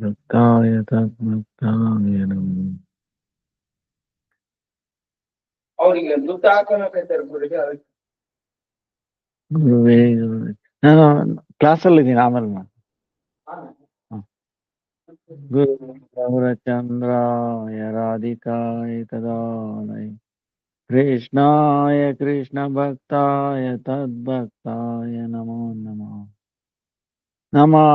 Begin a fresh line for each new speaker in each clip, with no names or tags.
भक्ताय तद्भक्ताय नमः। ಗುರುವೇ ಗುರುವೇ. ನಾನು ಕ್ಲಾಸಲ್ಲಿದ್ದೀನಿ ಆಮೇಲೆ ಗುರು ಗೌರಚಂದ್ರಾಯ ರಾಧಿಕಾಯ ತದಾಲಯ ಕೃಷ್ಣಾಯ ಕೃಷ್ಣ ಭಕ್ತಾಯ ತದ್ಭಕ್ತಾಯ ನಮೋ ನಮಃ. नमो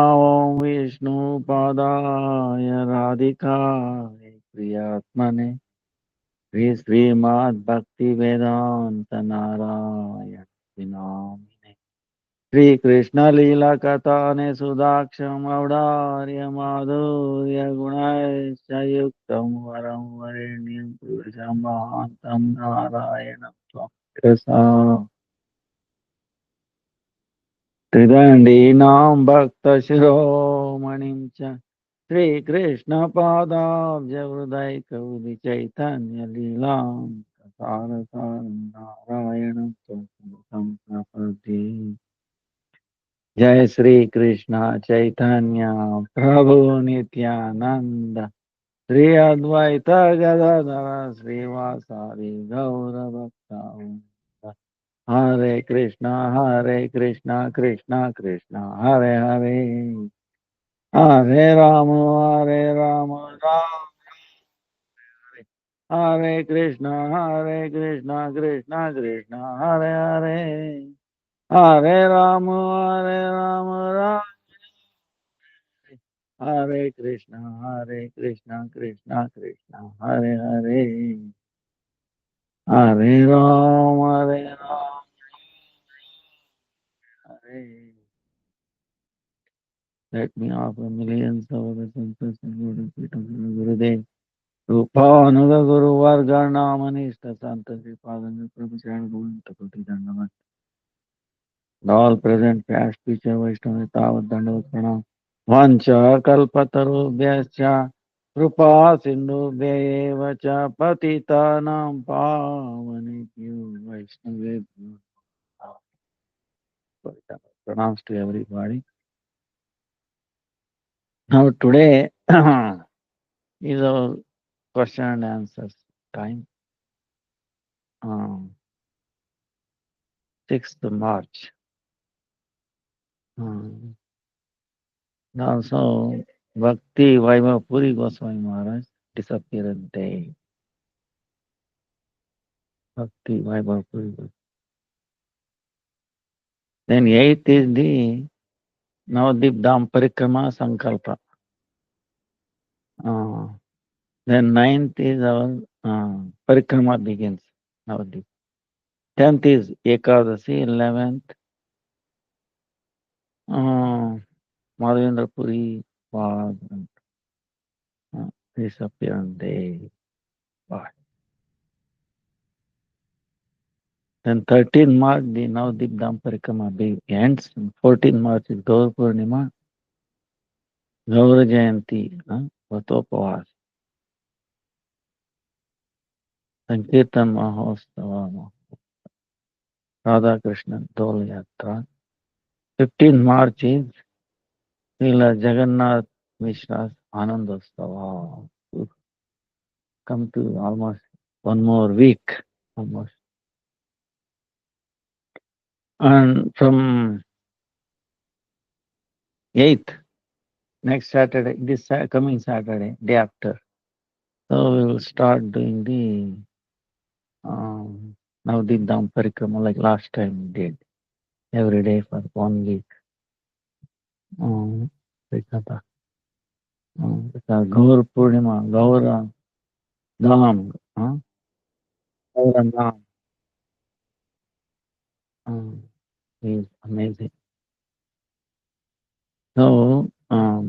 विष्णुपादाय राधिकाय प्रियात्मने श्री श्रीमद्भक्तिवेदान्त नारायण नामिने श्री कृष्ण लीला कथाने सुदाक्षम औदार्य माधुर्य गुणैश्च युक्तं वरं वरेण्यं पुरुषं महान्तं नारायणं त्वं त्रिदण्डीनां भक्तशिरोमणिं च श्रीकृष्णपादाब्जहृदयकौरि चैतन्यलीलां सारसारं नारायणं संतं प्रपद्ये। जय श्री कृष्ण चैतन्य प्रभु नित्यानंद श्री अद्वैत गदाधर श्रीवासादि गौरभक्तावृंद। हरे कृष्णा कृष्णा कृष्णा हरे हरे, हरे राम राम हरे कृष्णा कृष्णा कृष्णा हरे हरे, हरे राम राम हरे कृष्णा कृष्णा कृष्णा हरे हरे, हरे राम हरे. Let me offer millions of obeisance and golden feet of Gurudev. Rupanuga Guru Vargana Manishta Santa Sripadan Prabhu Charan Govind Tapati Dandavat. All present past future Vaishnava Tavat Dandavat Pranam. Vancha Kalpatarubhyascha Rupa Sindhubhya Cha Patitanam Pavanebhyo Vaishnavebhyo. Pranams to everybody. Now today is our question and answers time. 6th March. Also, Bhakti Vaibhav Puri Goswami Maharaj disappearance day. Bhakti Vaibhav Puri Goswami. Then 8th is the Navadip Dham Parikrama Sankalpa. Then 9th is our Parikrama begins. Navadip. 10th is Ekadasi. 11th Madhavendra Puri was disappearance day. Then 13 March, the Navadip Dham Parikrama ends. 14 March is Gaur Purnima, Gaur Jayanti, Vatopavas, Sankirtan Mahostava, Radha Krishna Dol Yatra. 15 March is Srila Jagannath Mishra's Anandostava. Come to almost one more week, almost. And from 8th, next Saturday, this coming Saturday, day after. So we will start doing the Navadip Dham Parikrama like last time we did. Every day for 1 week. Because Gaur Purnima, Gaura Dham, Gaura Dham is amazing. So, our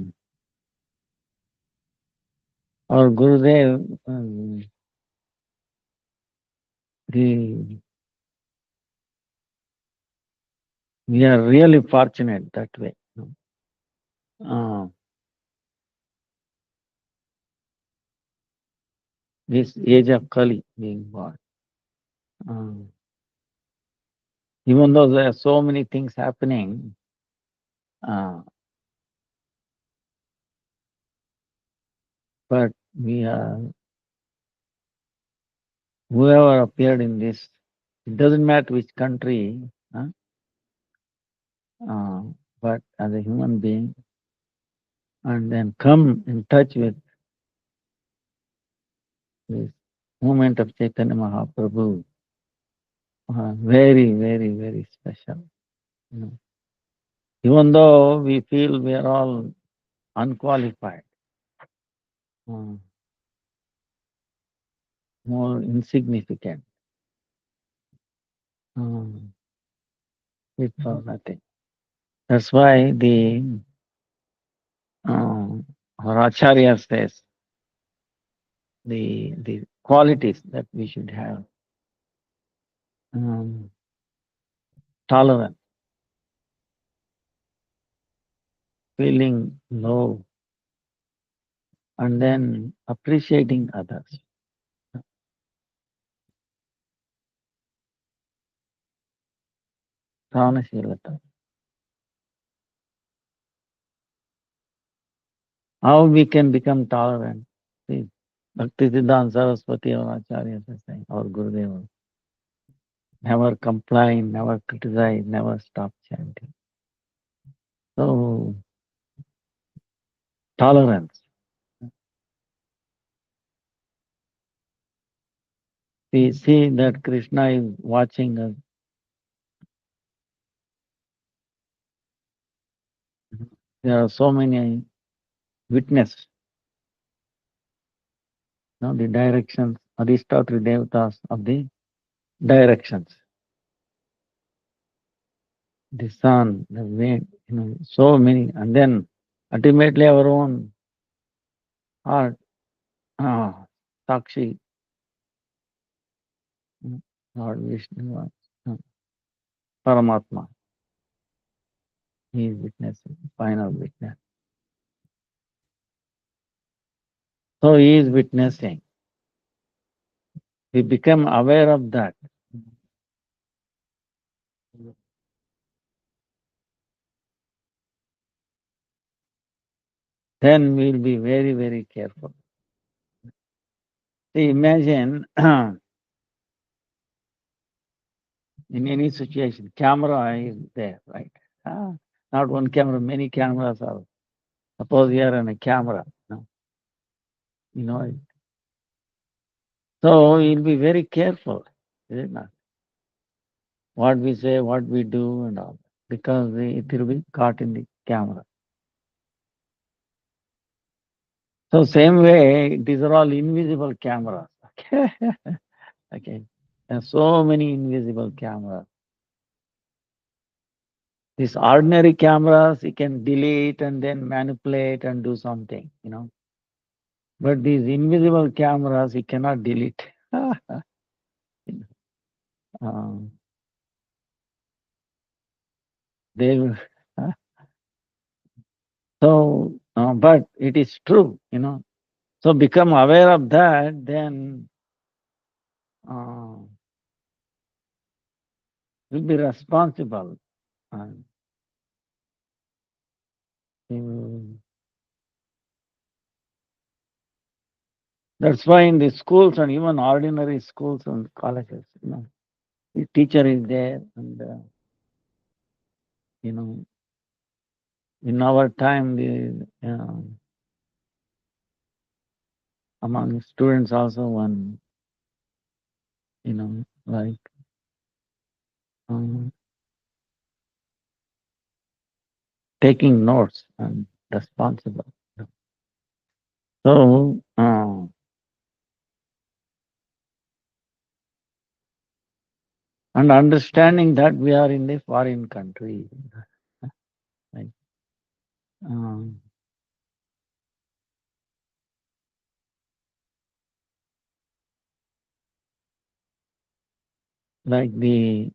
Gurudev, we are really fortunate that way. This age of Kali being born. Even though there are so many things happening, Uh, but we are, whoever appeared in this, it doesn't matter which country, huh? uh, but as a human being, and then come in touch with this movement of Chaitanya Mahaprabhu, very, very, very special. You know. Even though we feel we are all unqualified, uh, more insignificant, it's for nothing. That's why uh, our Acharya says the qualities that we should have: um, tolerance, feeling low, and then appreciating others. Sahanashilata. How we can become tolerant? See, Bhaktisiddhanta Saraswati, our Acharya, is saying, our Gurudeva, never complain, never criticize, never stop chanting. So, tolerance. We see that Krishna is watching us. There are so many witnesses, the directions, Adhisthatri Devatas of the directions. The sun, the wind, so many. And then ultimately our own heart, Sakshi, Lord Vishnu, Paramatma, he is witnessing, final witness. So he is witnessing. We become aware of that. Then we'll be very, very careful. See, imagine in any situation, camera is there, right? Not one camera, many cameras are. Suppose you are on a camera, you know it. So you'll be very careful, is it not? What we say, what we do, and all, because it will be caught in the camera. So same way, these are all invisible cameras. Okay, okay. There are so many invisible cameras. These ordinary cameras, you can delete and then manipulate and do something, But these invisible cameras, you cannot delete. Um, they will. So, but it is true. So become aware of that, then uh, will be responsible. And that's why in the schools and even ordinary schools and colleges, the teacher is there, and you know, in our time, among students also one, like um, taking notes and responsible. So, and understanding that we are in a foreign country, like, um, like the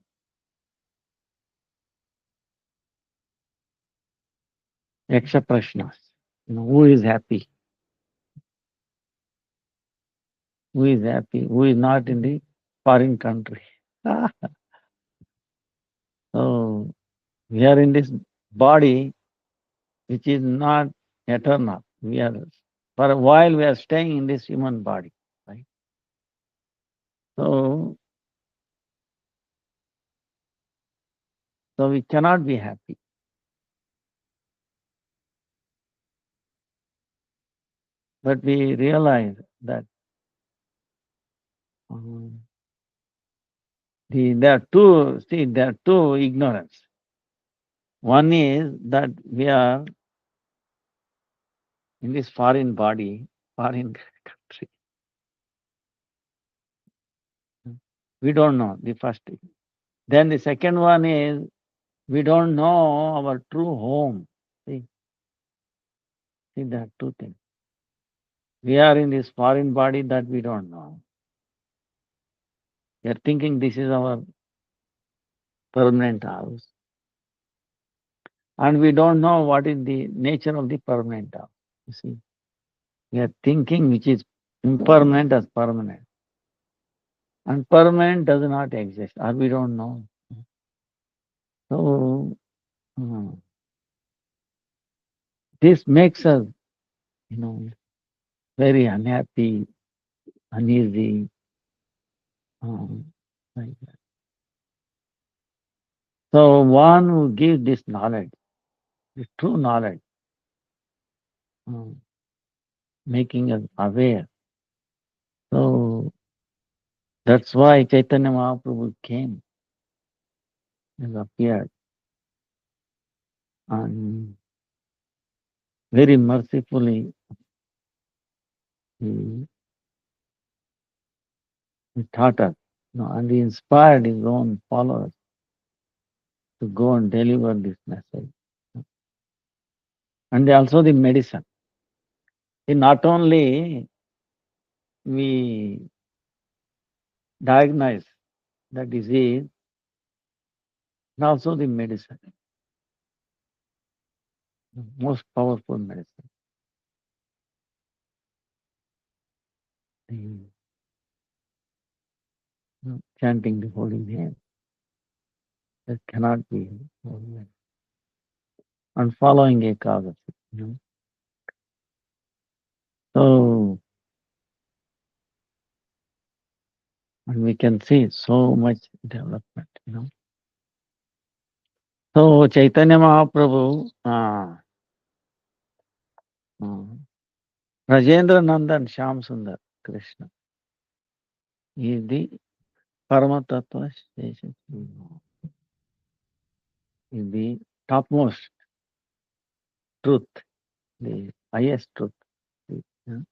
Yaksha Prashnas, who is happy, who is not in the foreign country. So we are in this body, which is not eternal. For a while we are staying in this human body, right? So, so we cannot be happy. But we realize that um, there are two ignorance. One is that we are in this foreign body, foreign country. We don't know the first thing. Then the second one is we don't know our true home. See, there are two things. We are in this foreign body that we don't know. We are thinking this is our permanent house. And we don't know what is the nature of the permanent house. You see, we are thinking which is impermanent as permanent. And permanent does not exist, or we don't know. So, this makes us, you know, very unhappy, uneasy. um, like that. So, one who gives this knowledge, the true knowledge, um, making us aware. So, that's why Chaitanya Mahaprabhu came and appeared. And very mercifully, he, he taught us, and he inspired his own followers to go and deliver this message. And also the medicine. Not only we diagnose the disease, but also the medicine, the most powerful medicine. The, chanting the holy name. That cannot be holy. And following a cause. So, and we can see so much development. So Chaitanya Mahaprabhu, Rajendra Nandan Shyam Sundar Krishna is the Paramatatva Shesha, is the topmost truth, the highest truth. Yeah.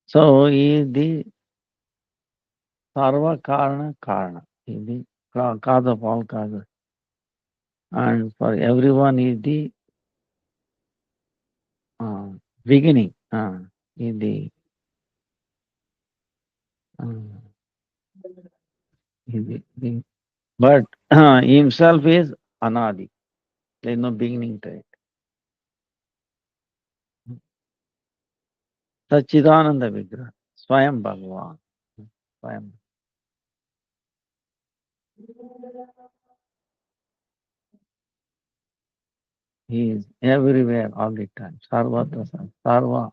So he is the Sarva Karana Karana, he is the cause of all causes. And for everyone is the beginning, is uh, the but himself is Anadi. There is no beginning to it. Sachidananda Vigraha, Swayam Bhagavan. Swayam. He is everywhere all the time. Sarvatra Sarva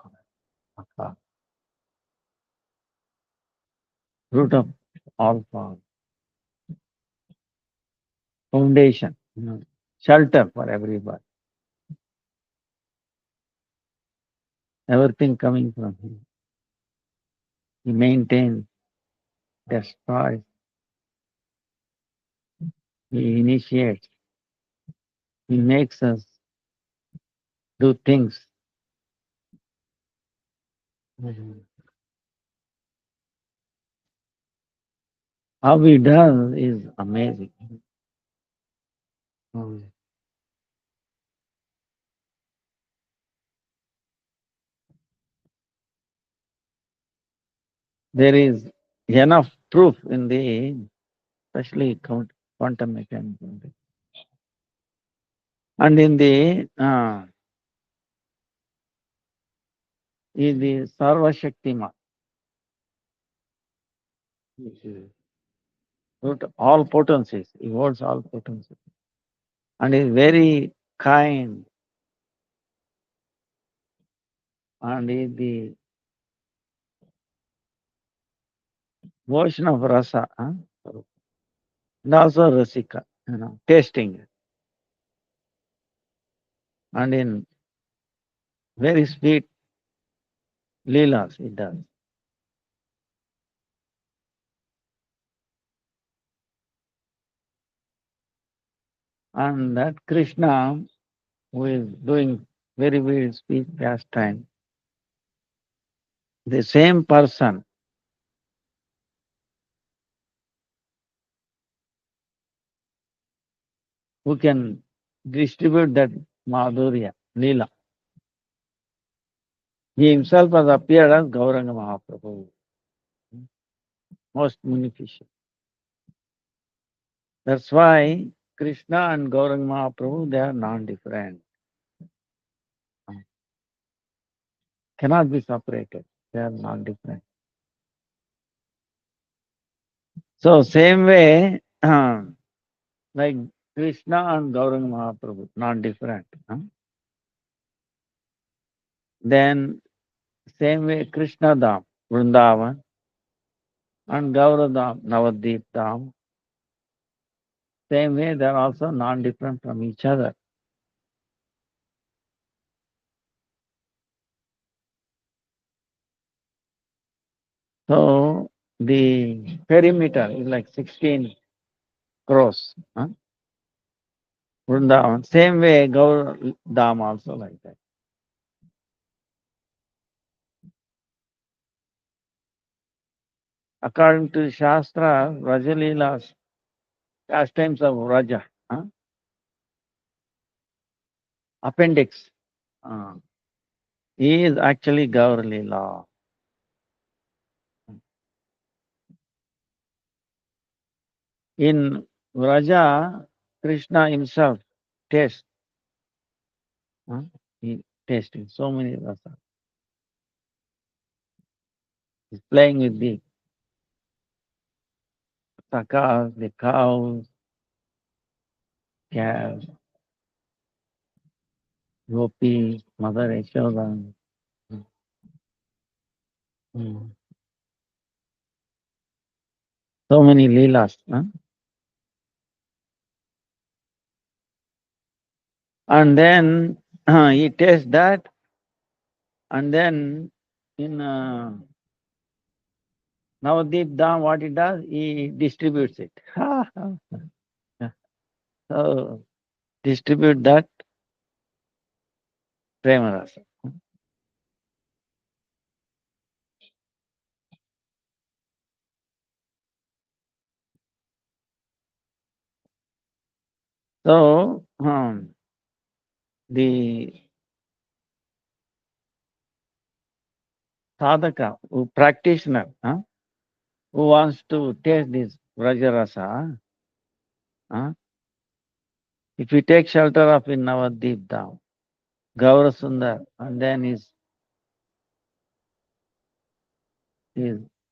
Akha, root of all forms, foundation, shelter for everybody. Everything coming from him. He maintains, destroys, he initiates, he makes us do things. How he does is amazing. There is enough proof in the, especially quantum mechanics, and in the Sarva Shaktiman, root all potencies, he holds all potencies. and is very kind and is the ocean of rasa, and also rasika, tasting and in very sweet leelas it does. And that Krishna who is doing very, very sweet pastime, the same person who can distribute that Madhurya, Leela. He himself has appeared as Gauranga Mahaprabhu, most munificent. That's why Krishna and Gauranga Mahaprabhu, they are non-different. Cannot be separated. They are non-different. So same way, like Krishna and Gauranga Mahaprabhu, non-different. Then same way Krishna Dham, Vrindavan, and Gaura Dham, Navadvip Dham, same way they are also non-different from each other. So the perimeter is like 16 crores. Vrindavan. Same way Gaur Dham also like that. According to Shastra, Rajalilas, pastimes of Raja, appendix, uh, is actually Gaur Leela. In Raja, Krishna himself tastes. He tasting so many rasa. He's playing with the sakas, the cows, calves, gopis, Mother Yashoda. Mm. So many leelas. And then he tastes that, and then in Navadip Dham, what he does, he distributes it. So distribute that prema rasa. So the sadhaka, who practitioner, who wants to taste this Vrajarasa, if he takes shelter of in Navadip Dham, Gaura Sundar, and then his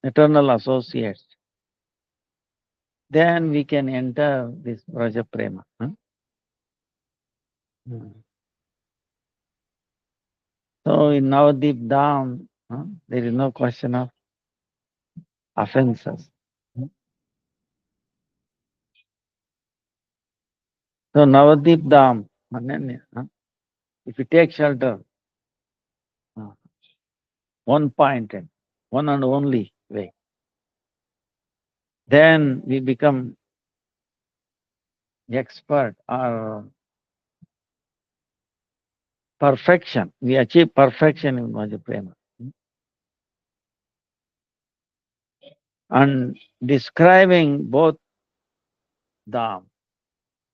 eternal associates, then we can enter this Vraja Prema. Hmm. So in Navadip Dham, there is no question of offenses. Hmm. So Navadip Dham, Ananya, if you take shelter, uh, one point and one and only way, then we become expert or perfection. We achieve perfection in Vaja Prema. And describing both Dham,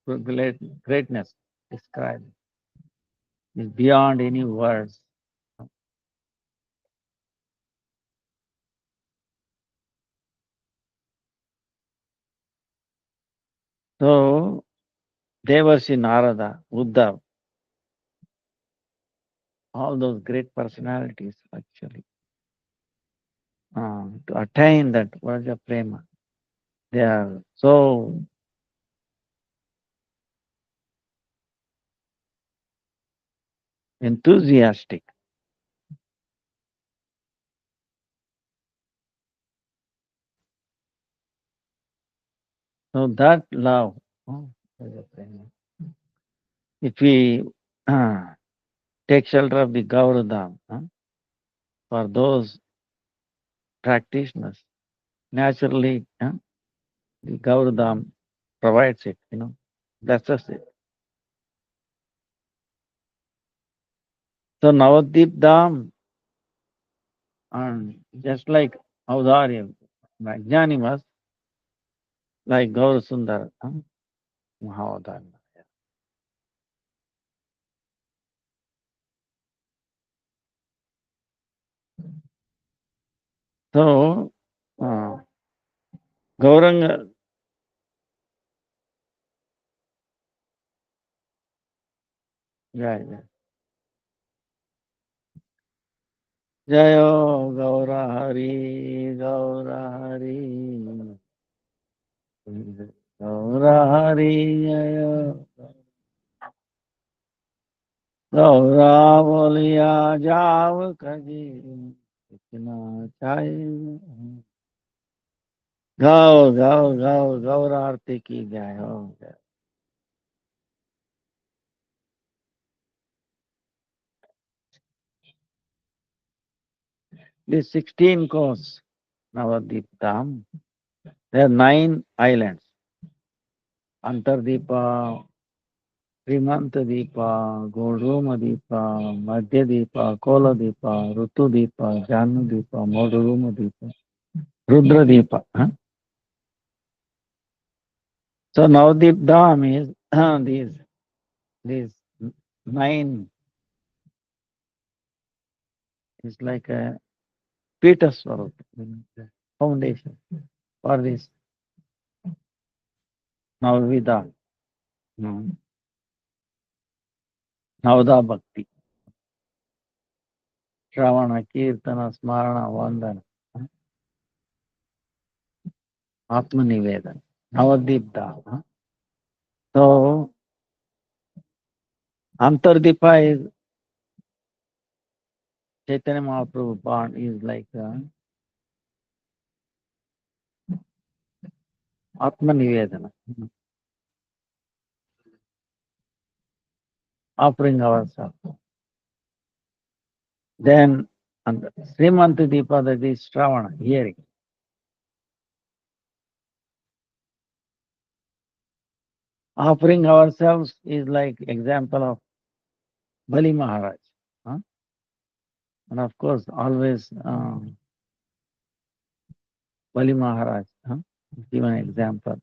greatness, describing is beyond any words. So Devarshi Narada, Buddha, all those great personalities actually, to attain that Vaja Prema, they are so enthusiastic. So that love, oh, if we take shelter of the Gauradam, for those practitioners, naturally, the Gauradam provides it, blesses it. So Navadip Dham, just like Audharya, Magnanimas, like Gaur Sundar, Mahavadana. So, Gauranga, yeah, yeah. Jayo Gaurahari, Gaurahari, Gaurahari, Jayo Gaura Bolia Jav Kaji, Itna Chai. Gau, Gau, Gau, Gaurarti ki jai ho. These 16 course, Navadip Dham, there are 9 islands. Antardeepa, Srimantadweepa, Godrumadweepa, Madhyadweepa, Koladweepa, Rutudweepa, Janudweepa, Modurumadweepa, Rudradweepa. So Navadip Dham is these 9 is like a Petersburg foundation for this Navavida, Navada Bhakti, Shravana, Kirtana, Smarana, Vandana, Atma Nivedana, Navadip Dham. So Antardeepa is Chaitanya Mahaprabhu born is like Atma Nivedana, offering ourselves. Then and Srimantadweepa, that is Shravana, hearing. Offering ourselves is like example of Bali Maharaj. And of course, always Bali Maharaj, give an example.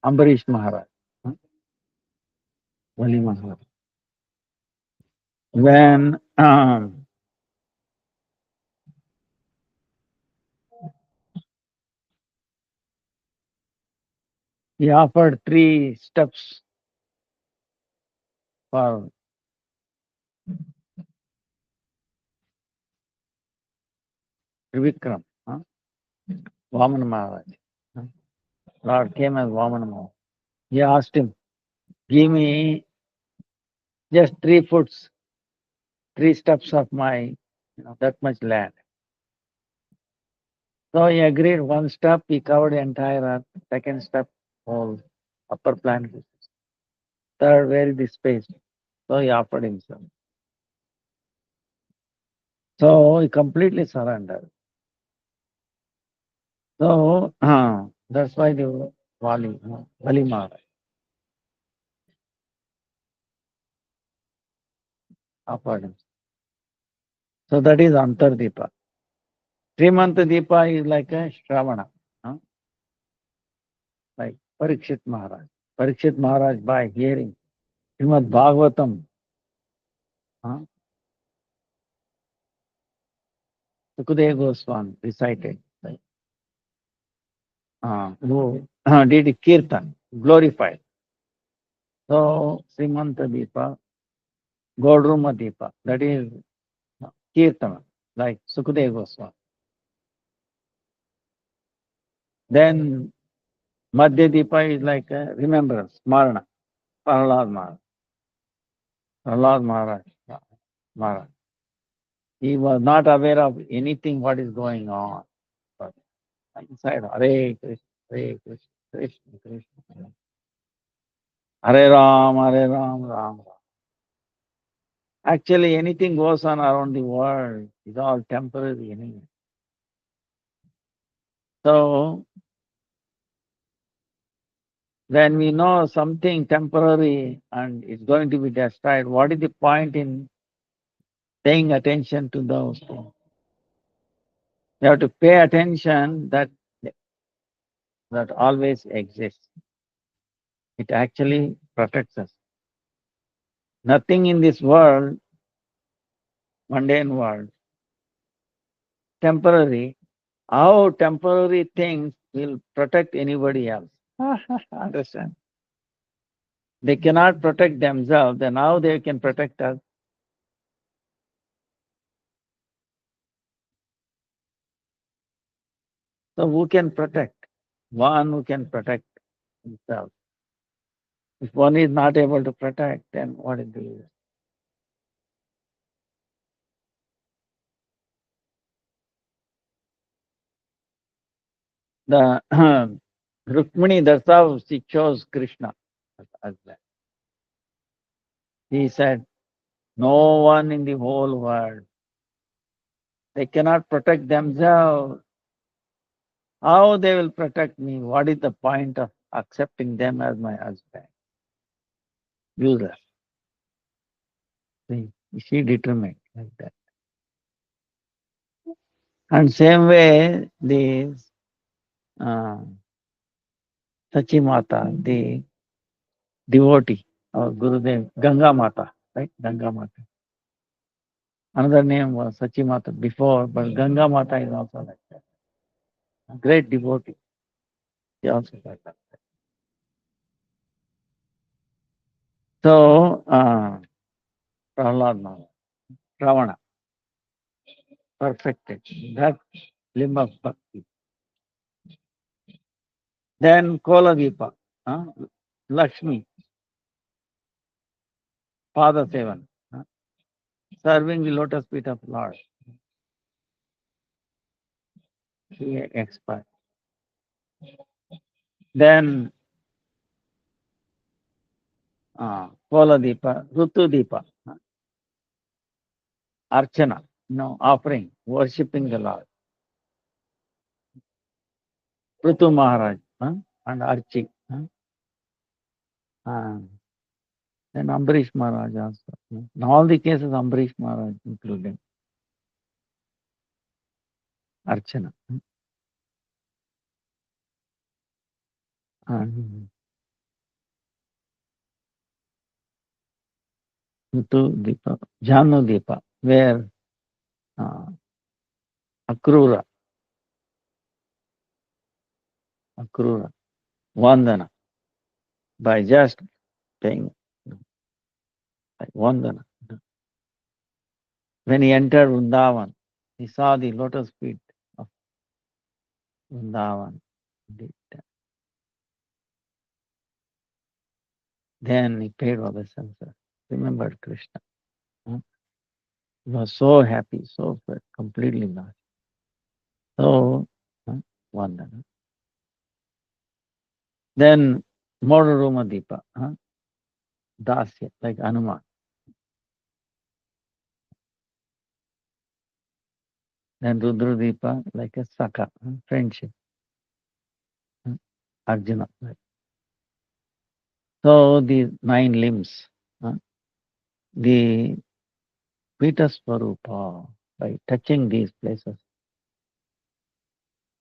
Ambarish Maharaj, Bali Maharaj. When he offered 3 steps for Trivikram, Vamana Maharaj. Lord came as Vamana Maharaj. He asked him, give me just 3 foot, 3 steps of my, that much land. So he agreed 1 step, he covered the entire earth. Second step, whole upper planet. Third, where is the space? So he offered himself. So he completely surrendered. So that's why the Vali, Vali Maharaj offered himself. So that is Antardeepa. 3 month Deepa is like a Shravana, like Parikshit Maharaj. Parikshit Maharaj by hearing Srimad Bhagavatam, Sukadeva Goswami recited, who did Kirtan, glorified. So Srimanta Deepa, Godruma Deepa, that is Kirtana, like Sukadeva Goswami. Then Madhya Deepa is like a remembrance, Marana, Prahlad Maharaj. Prahlad Maharaj. Maharaj. He was not aware of anything what is going on. But inside, Hare Krishna, Hare Krishna, Krishna Krishna. Hare Ram, Ram Ram. Actually, anything goes on around the world is all temporary anyway. So, when we know something temporary and it's going to be destroyed, what is the point in paying attention to those things? You have to pay attention that always exists. It actually protects us. Nothing in this world, mundane world, temporary. How temporary things will protect anybody else? Understand? They cannot protect themselves, then how they can protect us? So who can protect? One who can protect himself. If one is not able to protect, then what is the use? The Rukmini, that's how she chose Krishna as husband. He said, no one in the whole world, they cannot protect themselves. How they will protect me? What is the point of accepting them as my husband? Useless. See, she determined like that. And same way, the uh, Sachi Mata, the devotee, our Gurudev, Ganga Mata, right? Ganga Mata. Another name was Sachi Mata before, but Ganga Mata is also like that. A great devotee. She also like that. So, Prahlad Maharaj, Ravana, perfected. That limb of bhakti. Then Koladipa, Lakshmi, Pada Sevan, serving the lotus feet of Lord. She expired. Then Koladipa, Rutudipa, Archana, offering, worshipping the Lord. Prithu Maharaj and Archik. Then Ambarish Maharaj also. In all the cases, Ambarish Maharaj included Archana. And Ritu Deepa, Jhanu Deepa, where uh, Akrura, Vandana, by just paying like Vandana. When he entered Vrindavan, he saw the lotus feet of Vrindavan. Then he paid obeisance, remembered Krishna. He was so happy, so completely lost. So, Vandana. Then Moraruma Deepa, Dasya, like Hanuman. Then Rudra Deepa, like a Saka, friendship. Arjuna. Right. So these 9 limbs, the Vita Swarupa, by touching these places,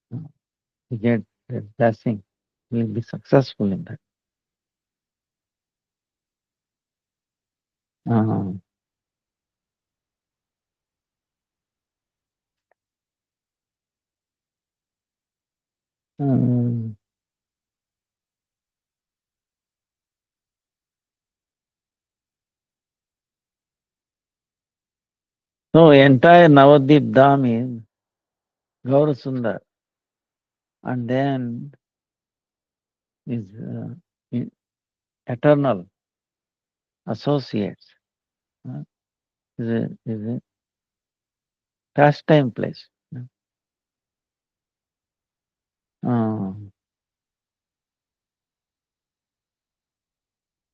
you get the blessing. You will be successful in that. Uh, um, so entire Navadvip Dham is Gaura Sundar, and then is eternal associates. uh, is a pastime place. Uh,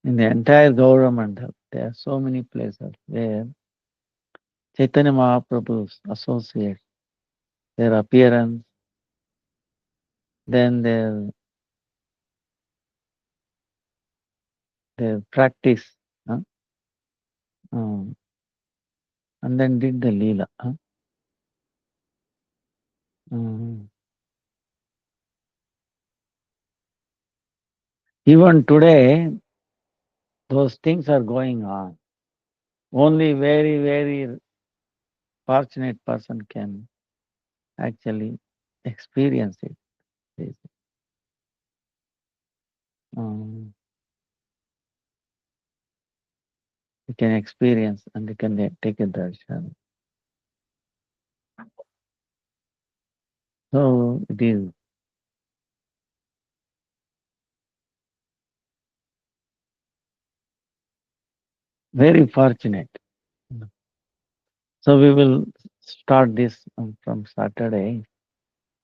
in the entire government, there are so many places where Chaitanya Mahaprabhu's associates, their appearance, then their practice, uh, um, and then did the Leela. Um, Even today, those things are going on. Only very, very fortunate person can actually experience it. Yes. Um, you can experience and you can take a darshan. So it is very fortunate. So we will start this from Saturday.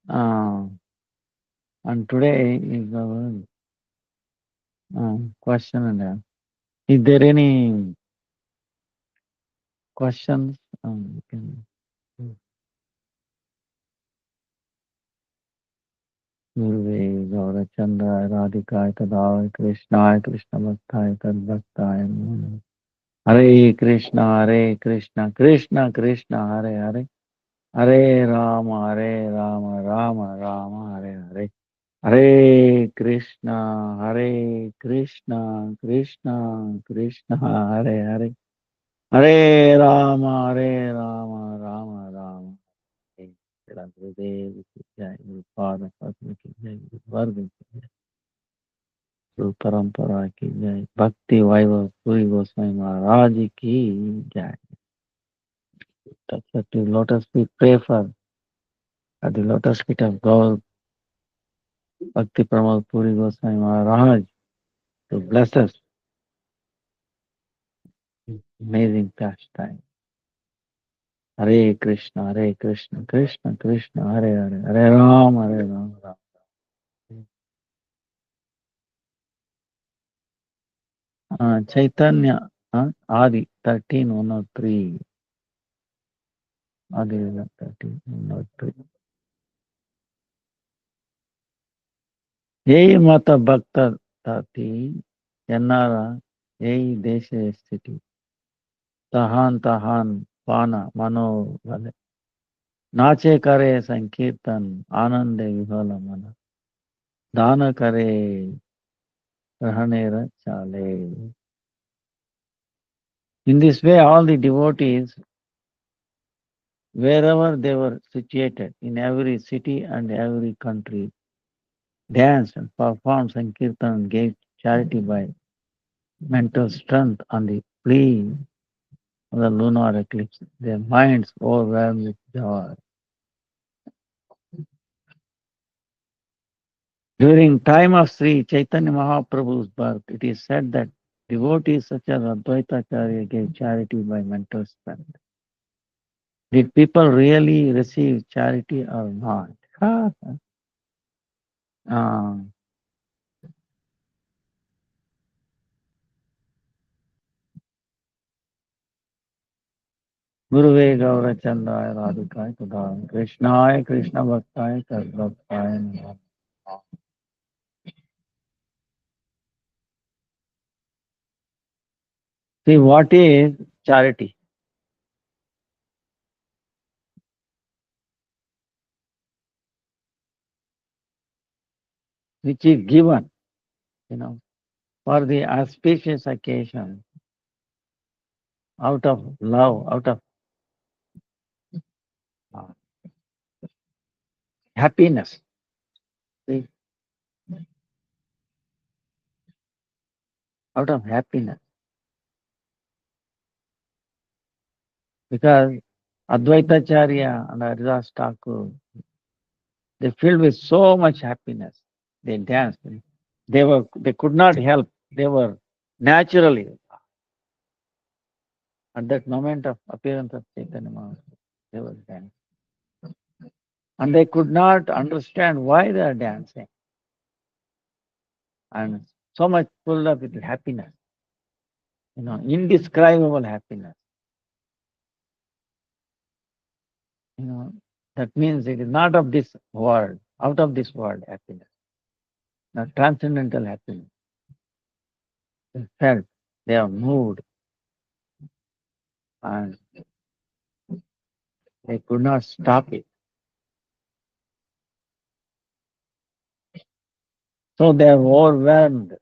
Uh, and today is our question and answer. Is there any questions? You can. गुरुवे गौरचंद्राय राधिकाय तदाय कृष्णाय कृष्ण भक्ताय तद्भक्ताय नमो नमः। हरे कृष्णा कृष्ण कृष्ण हरे हरे हरे राम राम राम हरे हरे हरे कृष्णा कृष्ण कृष्ण हरे हरे हरे राम राम राम हरे। तेरा गुरुदेव की जय, गुरुपाद पद्म की जय, गुरुवर्ग की जय, गुरु परंपरा की जय, भक्ति वैभव पूरी गोस्वामी महाराज की जय। Touch at the lotus feet, pray for at the lotus feet of God, Bhakti Pramod Puri Goswami Maharaj to bless us. Amazing pastime. Hare Krishna, Krishna Krishna, Hare Hare, Hare Ram, Ram. Chaitanya, Adi 13:103. Adi 13:103. Yei mata bhakta tati, Yanara, yei deshe sthiti, tahan tahan pana mano vale. नाचे करे संकीर्तन आनंदे विभल मन दान करे रहने chale. In this way, all the devotees, wherever they were situated, in every city and every country, danced and performed sankirtan and gave charity by mental strength on the plea of the lunar eclipse. Their minds overwhelmed with joy. During time of Sri Chaitanya Mahaprabhu's birth, it is said that devotees such as Advaita Acharya gave charity by mental strength. Did people really receive charity or not? Ah, Guruve Gaura Chandaya Radhikaya Tadaya Krishnaya Krishna Bhaktaya Tadbhaktaya Namaha. See, what is charity? Which is given, for the auspicious occasion, out of love, out of uh, happiness. See, out of happiness. Because Advaitacharya and Haridas Thakur, they filled with so much happiness. They danced. They could not help. They were naturally. At that moment of appearance of Chaitanya Mahaprabhu, they were dancing. And they could not understand why they are dancing. And so much full of with happiness, indescribable happiness. You know, that means it is not of this world, out of this world happiness, not transcendental happiness. They felt, they are moved, and they could not stop it. So they are overwhelmed.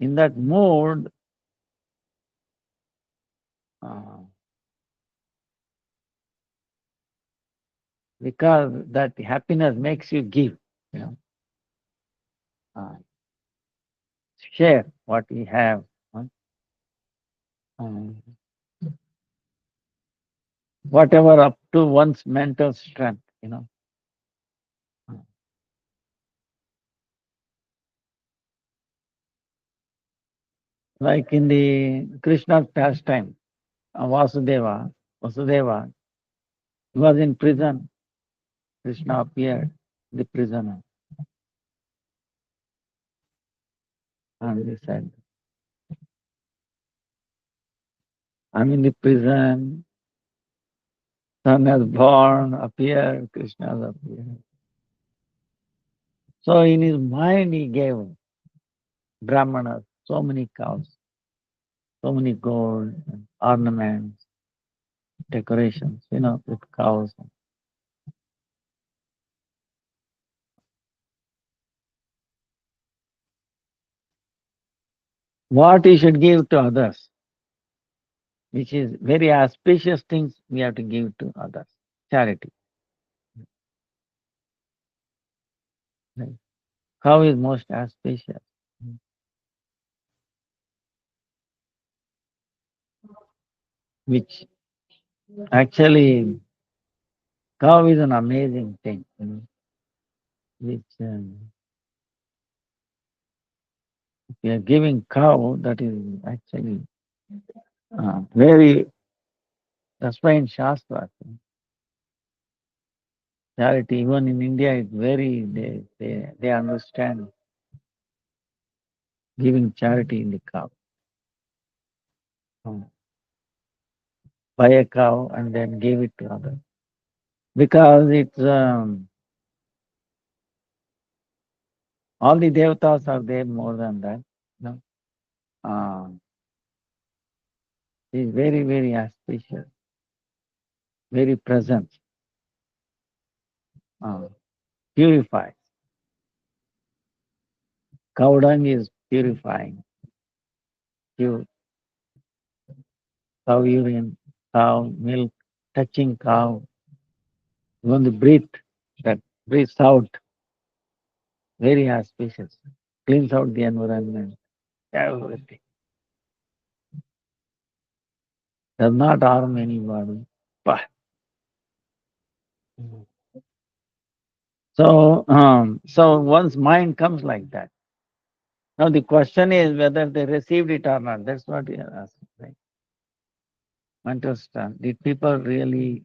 In that mood, uh, because that happiness makes you give, you know, uh, share what we have. Um, Whatever up to one's mental strength. Uh, Like in the Krishna pastime, Vasudeva was in prison. Krishna appeared, the prisoner, and he said, I'm in the prison, son has born, appeared, Krishna has appeared. So in his mind he gave Brahmanas so many cows, so many gold, ornaments, decorations, with cows. What he should give to others, which is very auspicious things we have to give to others. Charity. Right? Cow is most auspicious, which actually cow is an amazing thing, which if you are giving cow, that is actually very, that's why in Shastra, charity, even in India, is very, they understand giving charity in the cow. Um, Buy a cow and then give it to others. Because it's, all the devatas are there more than that. No? It's very, very auspicious, very present, uh, purifies. Cow dung is purifying. Pure cow urine, cow milk, touching cow, even the breath that breathes out, very auspicious, cleans out the environment, everything. Does not harm anybody. But so one's mind comes like that. Now the question is whether they received it or not. That's what we are asking. Right? Understand? Did people really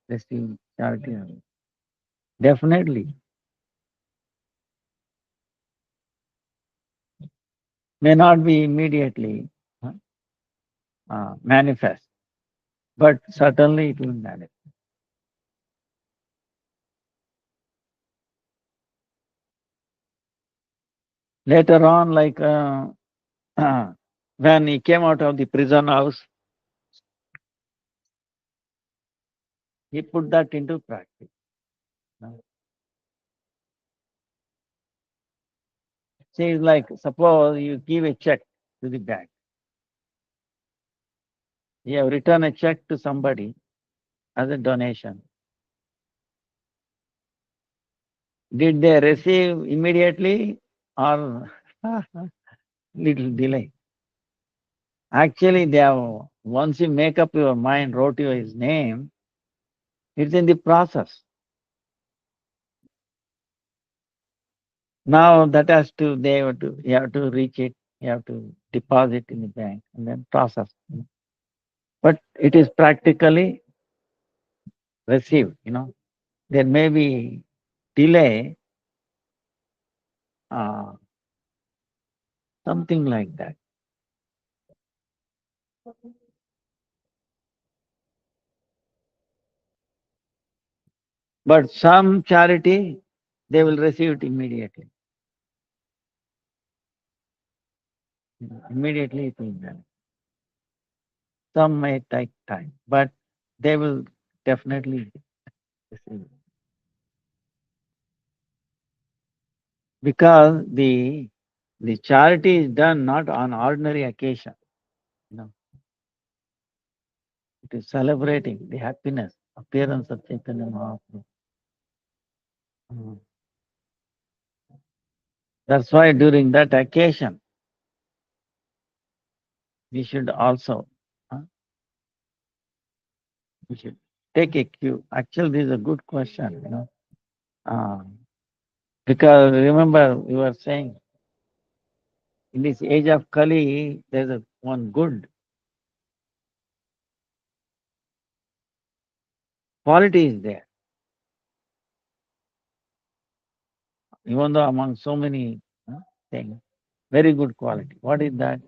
receive charity? Or not? Definitely. May not be immediately manifest, but certainly it will manifest. Later on, like when he came out of the prison house, he put that into practice. See, it's like suppose you give a check to the bank. You have written a check to somebody as a donation. Did they receive immediately or little delay? Actually, they have, once you make up your mind, wrote you his name, it's in the process. Now that has to, you have to reach it, you have to deposit in the bank and then process. But it is practically received. There may be delay, uh, something like that. But some charity, they will receive it immediately. Immediately it will be done. Some may take time, but they will definitely receive it. Because the charity is done not on ordinary occasion. You know, it is celebrating the happiness, appearance of Chaitanya Mahaprabhu. Mm. That's why during that occasion, we should also uh, we should take a cue. Actually, this is a good question. Because remember, we were saying in this age of Kali, there's one good quality is there. Even though among so many things, very good quality. What is that?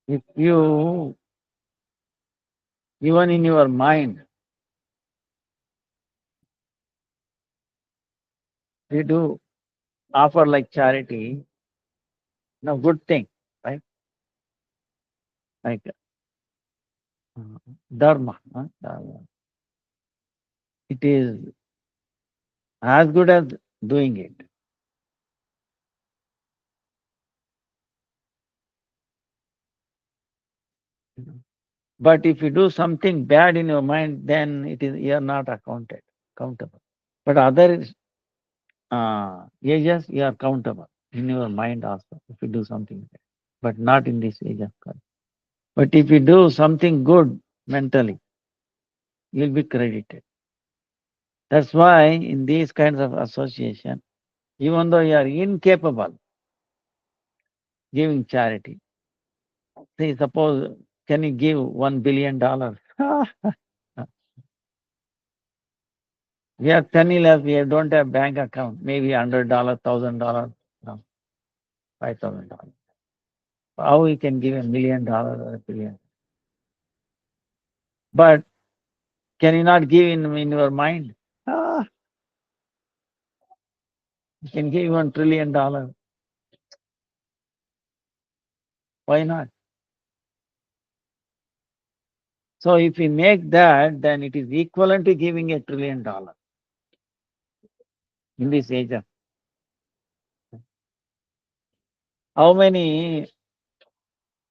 If you, even in your mind, you do offer like charity, good thing, right? Like uh, dharma. Dharma. It is as good as doing it. But if you do something bad in your mind, then you are not accountable. But other ages you are accountable in your mind also if you do something bad, but not in this age of God. But if you do something good mentally, you'll be credited. That's why in these kinds of association, even though you are incapable giving charity, say suppose can you give $1 billion? We are penniless, we don't have bank account, maybe $100, $1,000, no, $5,000. How we can give $1 million or $1 billion? But can you not give in your mind? Ah, you can give $1 trillion. Why not? So if we make that, then it is equivalent to giving $1 trillion in this age of. How many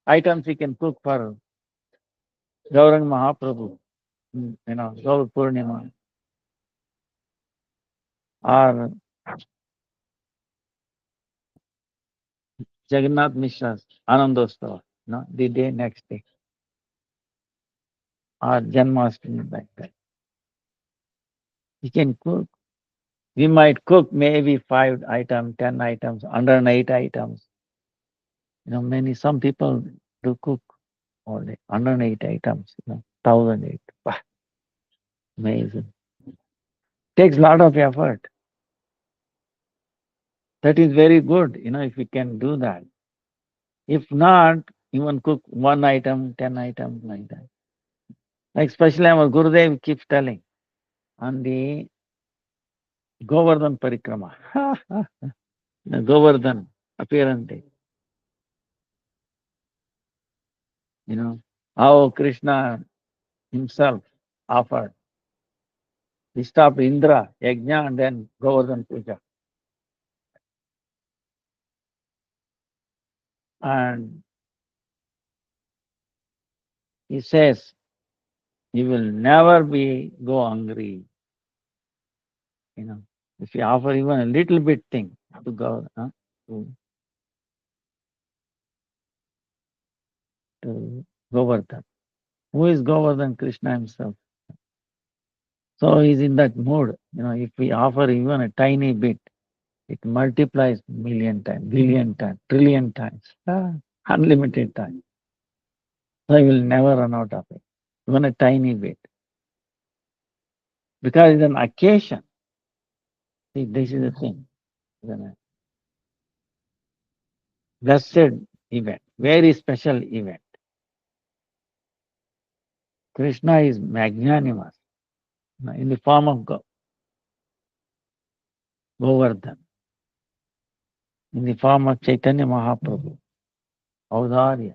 items we can cook for Gauranga Mahaprabhu? Gaur Purnima or Jagannath Mishra's Anandostava, the day next day, or Janmashtami like that. We can cook. We might cook maybe 5 items, 10 items, 108 items. Some people do cook all day, 108 items, 1,008. Wow, amazing. Takes a lot of effort. That is very good, if we can do that. If not, even cook 1 item, 10 items like that. Like especially our Gurudev keeps telling on the Govardhan Parikrama. The Govardhan appearance day. How Krishna himself offered. He stopped Indra, Yajna, and then Govardhan Puja. And he says, you will never go hungry. If you offer even a little bit thing to to, to Govardhan. Who is Govardhan? Krishna himself. So he's in that mood. If we offer even a tiny bit, It multiplies million times, billion times, trillion times, unlimited times. So you will never run out of it, even a tiny bit. Because it's an occasion. See, this is the thing. It's a blessed event, very special event. Krishna is magnanimous in the form of Govardhan, in the form of Chaitanya Mahaprabhu, Audharya,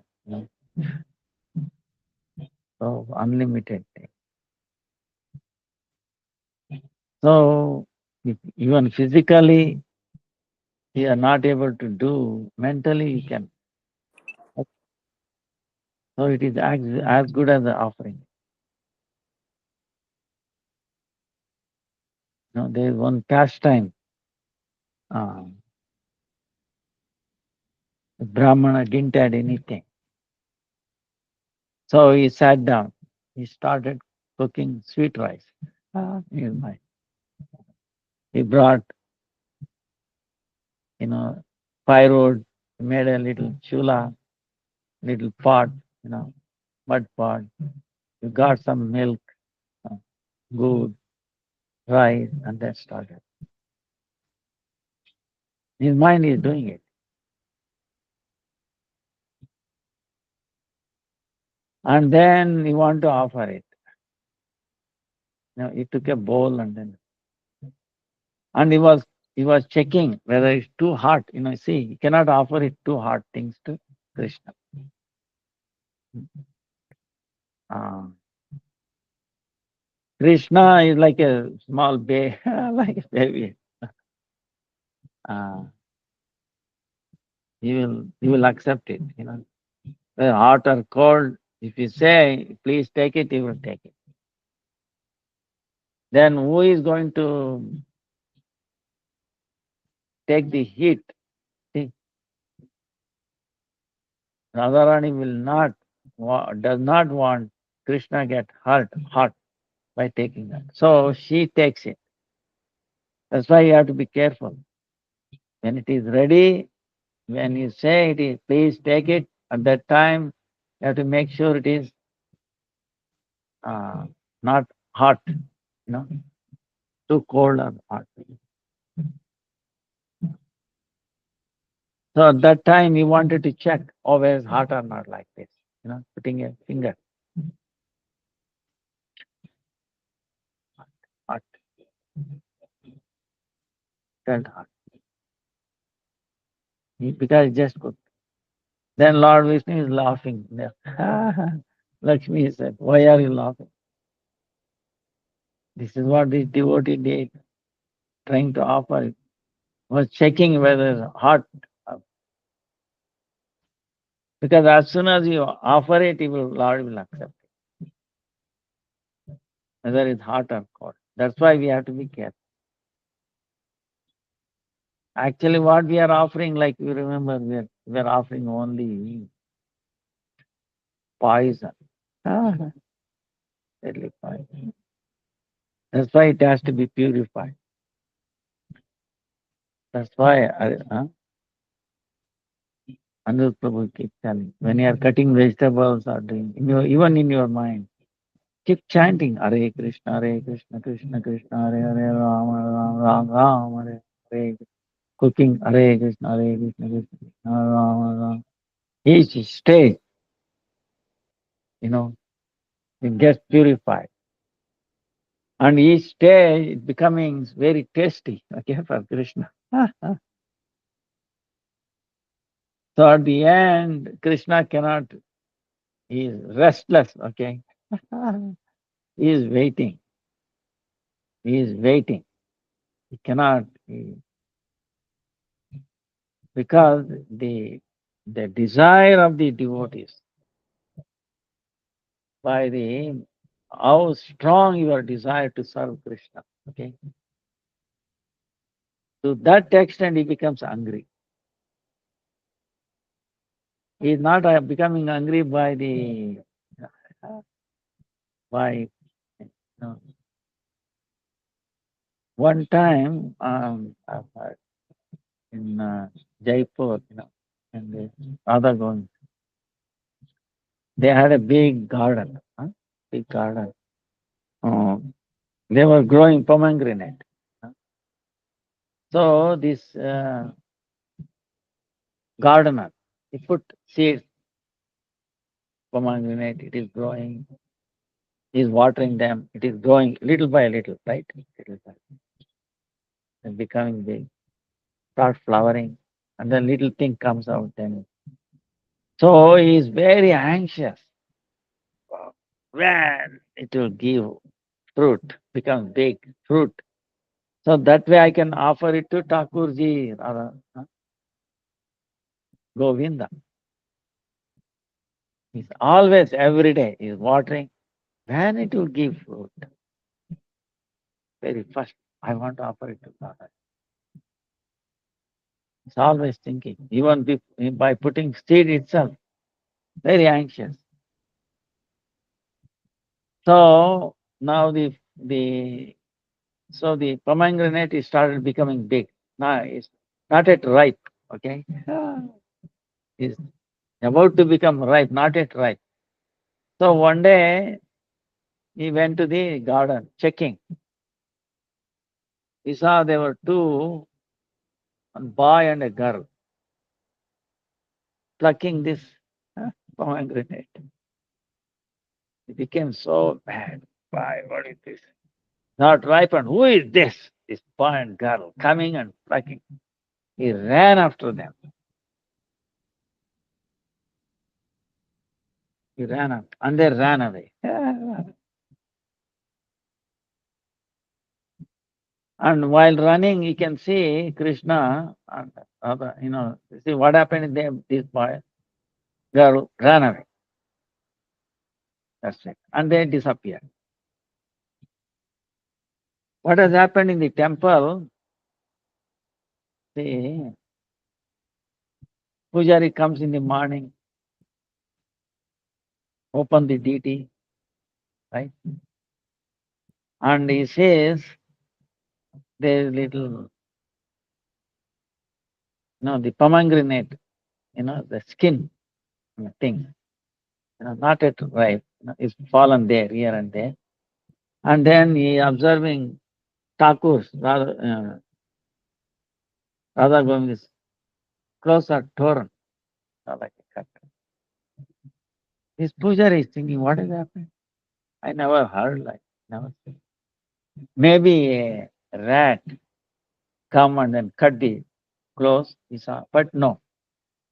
so unlimited thing. So if even physically you are not able to do, mentally you can. So it is as good as the offering. There is one pastime. The Brahmana didn't add anything. So he sat down. He started cooking sweet rice. He brought, firewood, made a little chula, little pot, mud pot. You got some milk, uh, good, rice, and then started. His mind is doing it. And then he want to offer it. He took a bowl and he was checking whether it's too hot. See, he cannot offer it too hot things to Krishna. Uh, Krishna is like a small baby, like a baby. Uh, he will accept it. Whether hot or cold, if you say, please take it, he will take it. Then who is going to take the heat? See, Radharani does not want Krishna get hot by taking that. So she takes it. That's why you have to be careful. When it is ready, when you say it is, please take it, at that time, you have to make sure it is not hot, too cold or hot. So at that time, he wanted to check, whether it's hot or not, like this, putting a finger, hot, felt hot. Because it's just good. Then Lord Vishnu is laughing. Lakshmi said, why are you laughing? This is what this devotee did, trying to offer it. Was checking whether it's hot. Because as soon as you offer it, Lord will accept it, whether it's hot or cold. That's why we have to be careful. Actually, what we are offering, like you remember, we are offering only poison. Deadly poison. That's why it has to be purified. That's why Anuruddha Prabhu keeps telling, when you are cutting vegetables or doing, even in your mind, keep chanting Hare Krishna, Krishna Krishna, Hare Hare, Rama Rama, Rama Hare Hare. Cooking Hare Krishna, Krishna Krishna, Rama Rama. Each stage, it gets purified. And each stage it becoming very tasty, okay, for Krishna. So at the end, Krishna cannot, he is restless, okay. He is waiting. He is waiting. He cannot, because the desire of the devotees, by the how strong your desire to serve Krishna, okay. To that extent, he becomes angry. He is not becoming angry by no. One time, I've heard, in Jaipur, and other going. They had a big garden, big garden. Oh, they were growing pomegranate. huh. So this gardener, he put seeds, pomegranate. It is growing. He is watering them. It is growing little by little, right? Little by and becoming big. Start flowering, and then little thing comes out. Then so he is very anxious. When it will give fruit, become big fruit. So that way I can offer it to Thakurji, Govinda. He's always, every day, he's watering. When it will give fruit, very first, I want to offer it to God. He's always thinking, even by putting seed itself, very anxious. So now the so the pomegranate is started becoming big. Now it's not yet ripe. Okay, it's about to become ripe, not yet ripe. So one day he went to the garden checking. He saw there were two, a boy and a girl, plucking this pomegranate. He became so bad. Why? What is this? Not ripened. Who is this? This boy and girl coming and plucking. He ran after them. He ran up and they ran away. And while running, you can see Krishna and other, see what happened. This boy, girl ran away. That's it. And they disappeared. What has happened in the temple? See, Pujari comes in the morning, open the deity, right? And he says, there's little, the pomegranate, the skin thing, not yet ripe, is fallen there, here and there. And then he observing Thakur's, Radha Govinda's clothes are torn, like a cut. His Pujari is thinking, what has happened? I never heard like, never seen. Maybe a rat come and then cut the clothes, he saw, but no,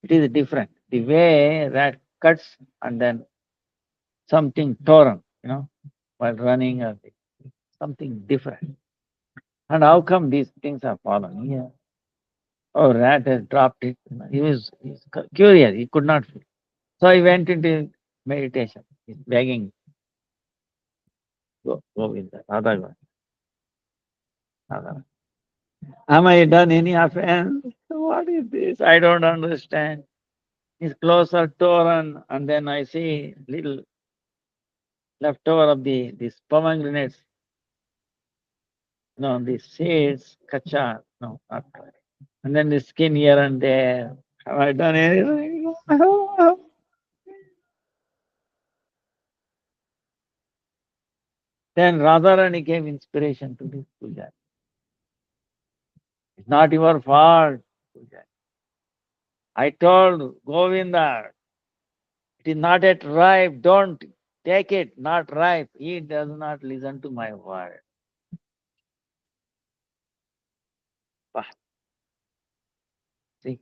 it is different. The way rat cuts and then something torn, while running or something different. And how come these things are fallen here? Oh, rat has dropped it. He's curious. He could not feel. So he went into meditation. He's begging, go with that. Radha. Am I done any offense? What is this? I don't understand. His clothes are torn, and then I see little leftover of these pomegranates, the seeds, kacha, no, not correct. And then the skin here and there. Have I done anything? Then Radharani gave inspiration to this puja. It's not your fault, puja. I told Govinda, it is not yet ripe, don't take it, not ripe. He does not listen to my word. Bah, see.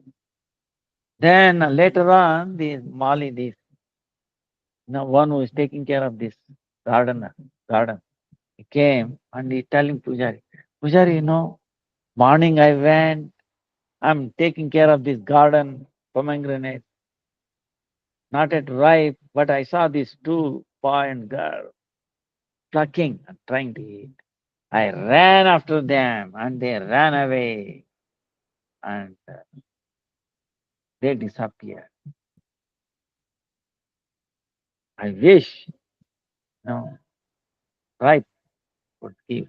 Then later on, the Mali, one who is taking care of this garden, he came and he telling Pujari, Pujari, morning I went, I'm taking care of this garden, pomegranate, not yet ripe, but I saw these two boy and girl plucking and trying to eat. I ran after them and they ran away and they disappeared. I wish, no, ripe would give.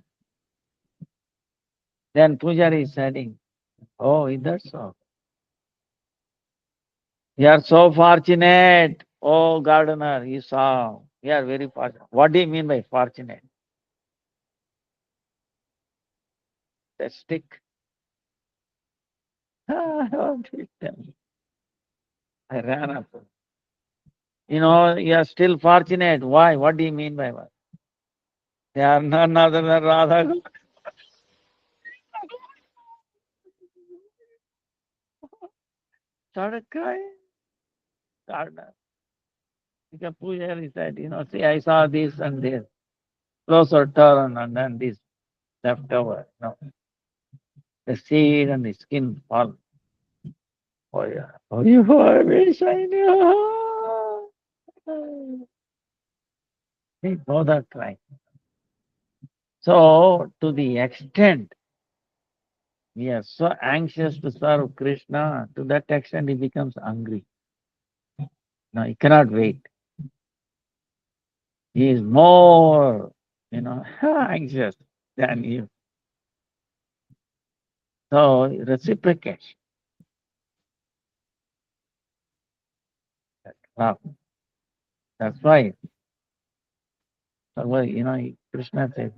Then Pujari is saying, Oh, is that so? You are so fortunate. Oh, gardener, you saw. You are very fortunate. What do you mean by fortunate? The stick. Don't tell me. I ran up. You are still fortunate. Why? What do you mean by what? They are none other than Radha. Started crying. Gardener. The puja said, see, I saw this and this. Closer turn and then this left over. The seed and the skin fall. Oh yeah. Oh, you I wish I knew. They both are crying. So, to the extent we are so anxious to serve Krishna, to that extent he becomes hungry. No, he cannot wait. He is more, anxious than you. So, reciprocate. Wow. That's why, Krishna says,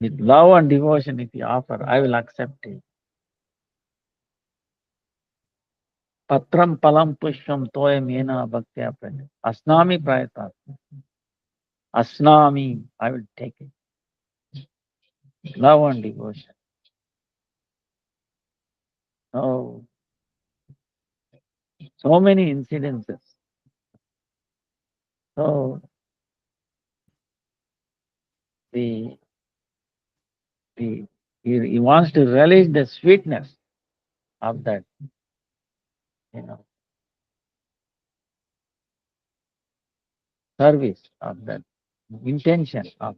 with love and devotion, if you offer, I will accept it. Patram palam pushpam toya mena bhaktya pranya. Asnami prayata. Asnami, I will take it. Love and devotion. Oh, so many incidences. So the, the he wants to relish the sweetness of that, you know, service, of that intention of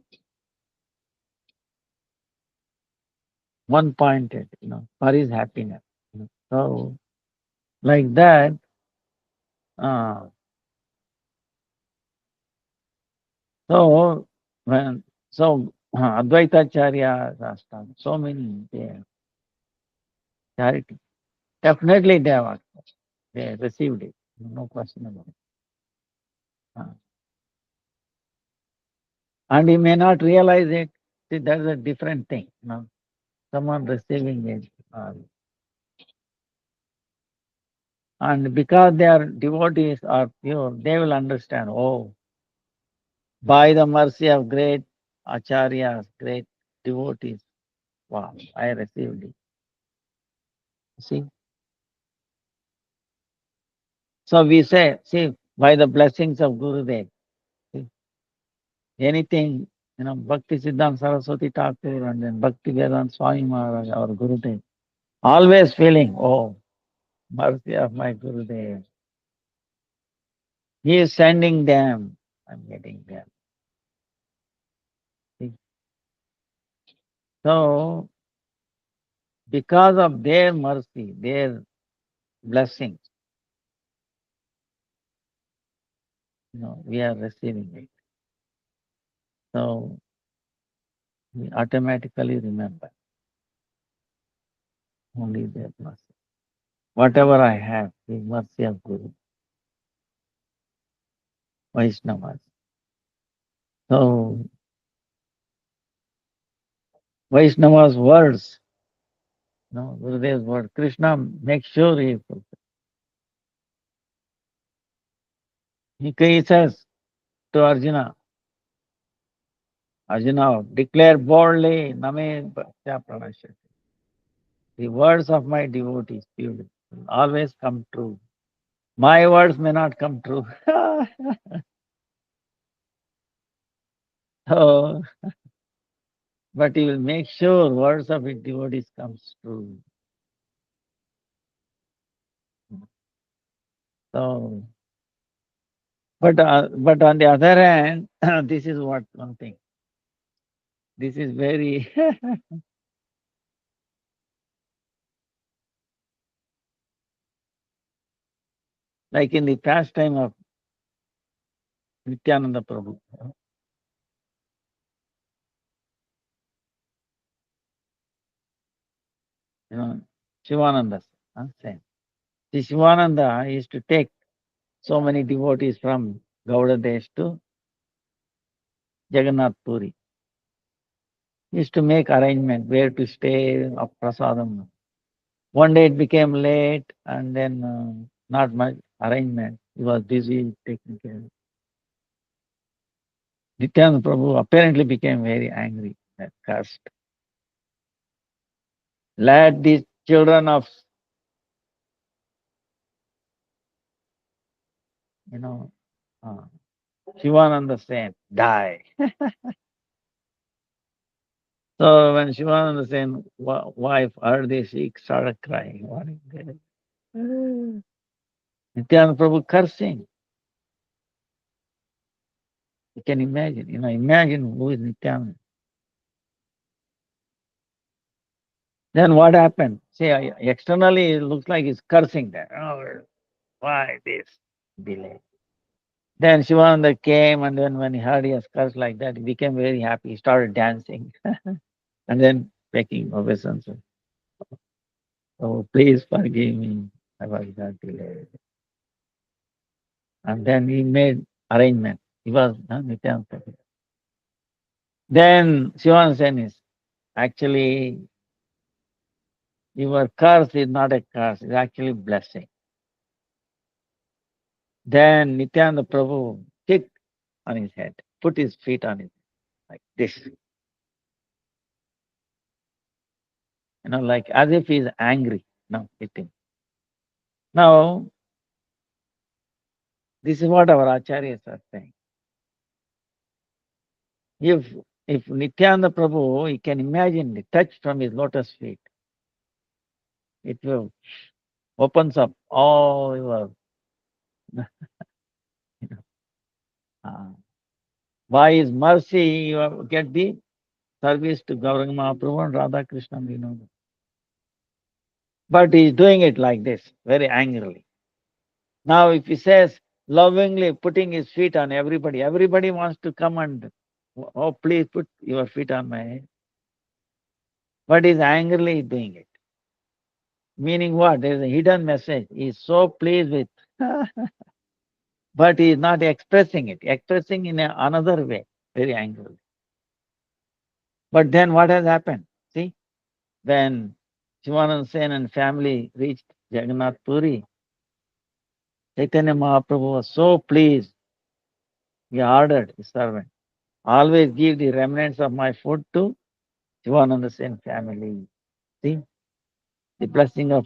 one pointed, for his happiness. So like that, uh, so when Advaita Charya, so many they charity. Definitely they received it. No question about it. Uh, and he may not realize it. See, that's a different thing. Someone receiving it. And because their devotees are pure, they will understand, oh, by the mercy of great acharyas, great devotees, wow, I received it. See? So we say, see, by the blessings of Gurudev, see, anything, Bhakti Siddhanta Saraswati Thakur and then Bhakti Vedanta Swami Maharaj, our Gurudev, always feeling, oh, mercy of my Gurudev. He is sending them, I'm getting them. See? So, because of their mercy, their blessings, we are receiving it. So, we automatically remember only their mercy. Whatever I have is mercy of Guru, Vaishnavas. So, Vaishnava's words, Gurudev's word, Krishna makes sure he says to Arjuna, Arjuna, declare boldly, Name Bhaktya Pranashati. The words of my devotees, pure, will always come true. My words may not come true. So, but he will make sure words of his devotees comes true. So, but on the other hand, this is what one thing. This is very like in the pastime of Nityananda Prabhu. you know, Shivananda, same. See, Shivananda used to take so many devotees from Gaudadesh to Jagannath Puri. He used to make arrangement where to stay of prasadam. One day it became late and then not much arrangement. He was busy taking care. Nityananda Prabhu apparently became very angry and cursed. Let these children of, you know, uh, Shivananda saint die. So when Shivananda Sen wife heard this, she started crying. What is this? Nityananda Prabhu cursing. You can imagine, imagine who is Nityananda. Then what happened? See, externally it looks like he's cursing there. Oh, why this delay? Then Shivananda came, and then when he heard he has cursed like that, he became very happy. He started dancing and then begging obeisance. Oh, please forgive me. I was not delayed. And then he made arrangement. He was Nityananda. Then Shivananda Sen is actually your curse is not a curse, it's actually blessing. Then Nityananda Prabhu kicked on his head, put his feet on it like this. Like as if he's angry. No, hitting. Now, this is what our acharyas are saying. If if Nityananda Prabhu, he can imagine the touch from his lotus feet, it will opens up all your you know, uh, by his mercy you get the service to Gauranga Mahaprabhu and Radha Krishna, But he is doing it like this, very angrily. Now, if he says lovingly putting his feet on everybody, everybody wants to come and, oh, please put your feet on my head. But he's angrily doing it. Meaning what? There is a hidden message. He is so pleased with, but he is not expressing it, expressing in another way, very angrily. But then what has happened? See, when Shivananda Sen and family reached Jagannath Puri, Chaitanya Mahaprabhu was so pleased. He ordered his servant, always give the remnants of my food to Shivananda Sen family. See, the blessing of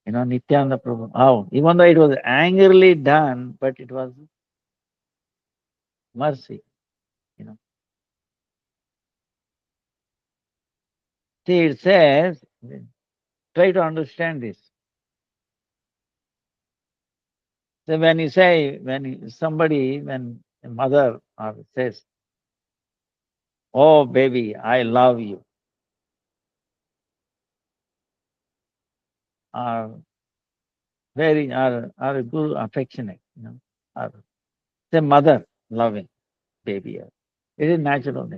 Nityananda Prabhu. How? Even though it was angrily done, but it was mercy. You know. See, it says, try to understand this. So when you say, when a mother says, "Oh baby, I love you," or are good, affectionate, or say mother loving baby. It is natural.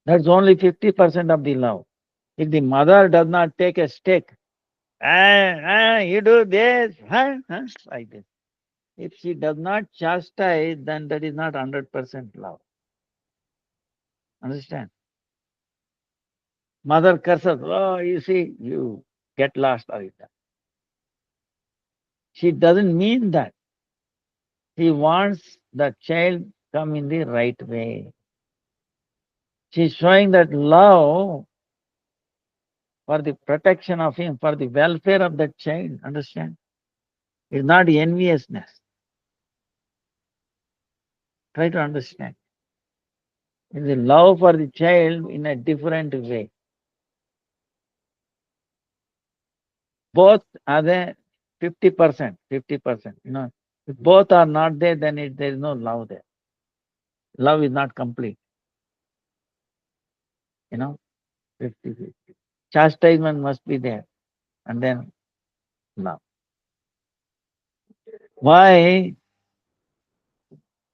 That's only 50% of the love. If the mother does not take a stick, you do this, like this. If she does not chastise, then that is not 100% love. Understand? Mother curses, oh, you see, you get lost or it. She doesn't mean that. She wants the child come in the right way. She's showing that love for the protection of him, for the welfare of that child. Understand? It's not enviousness. Try to understand. It's a love for the child in a different way. Both are there 50%, 50%. If both are not there, then there is no love there. Love is not complete. 50-50. Chastisement must be there, and then love. Why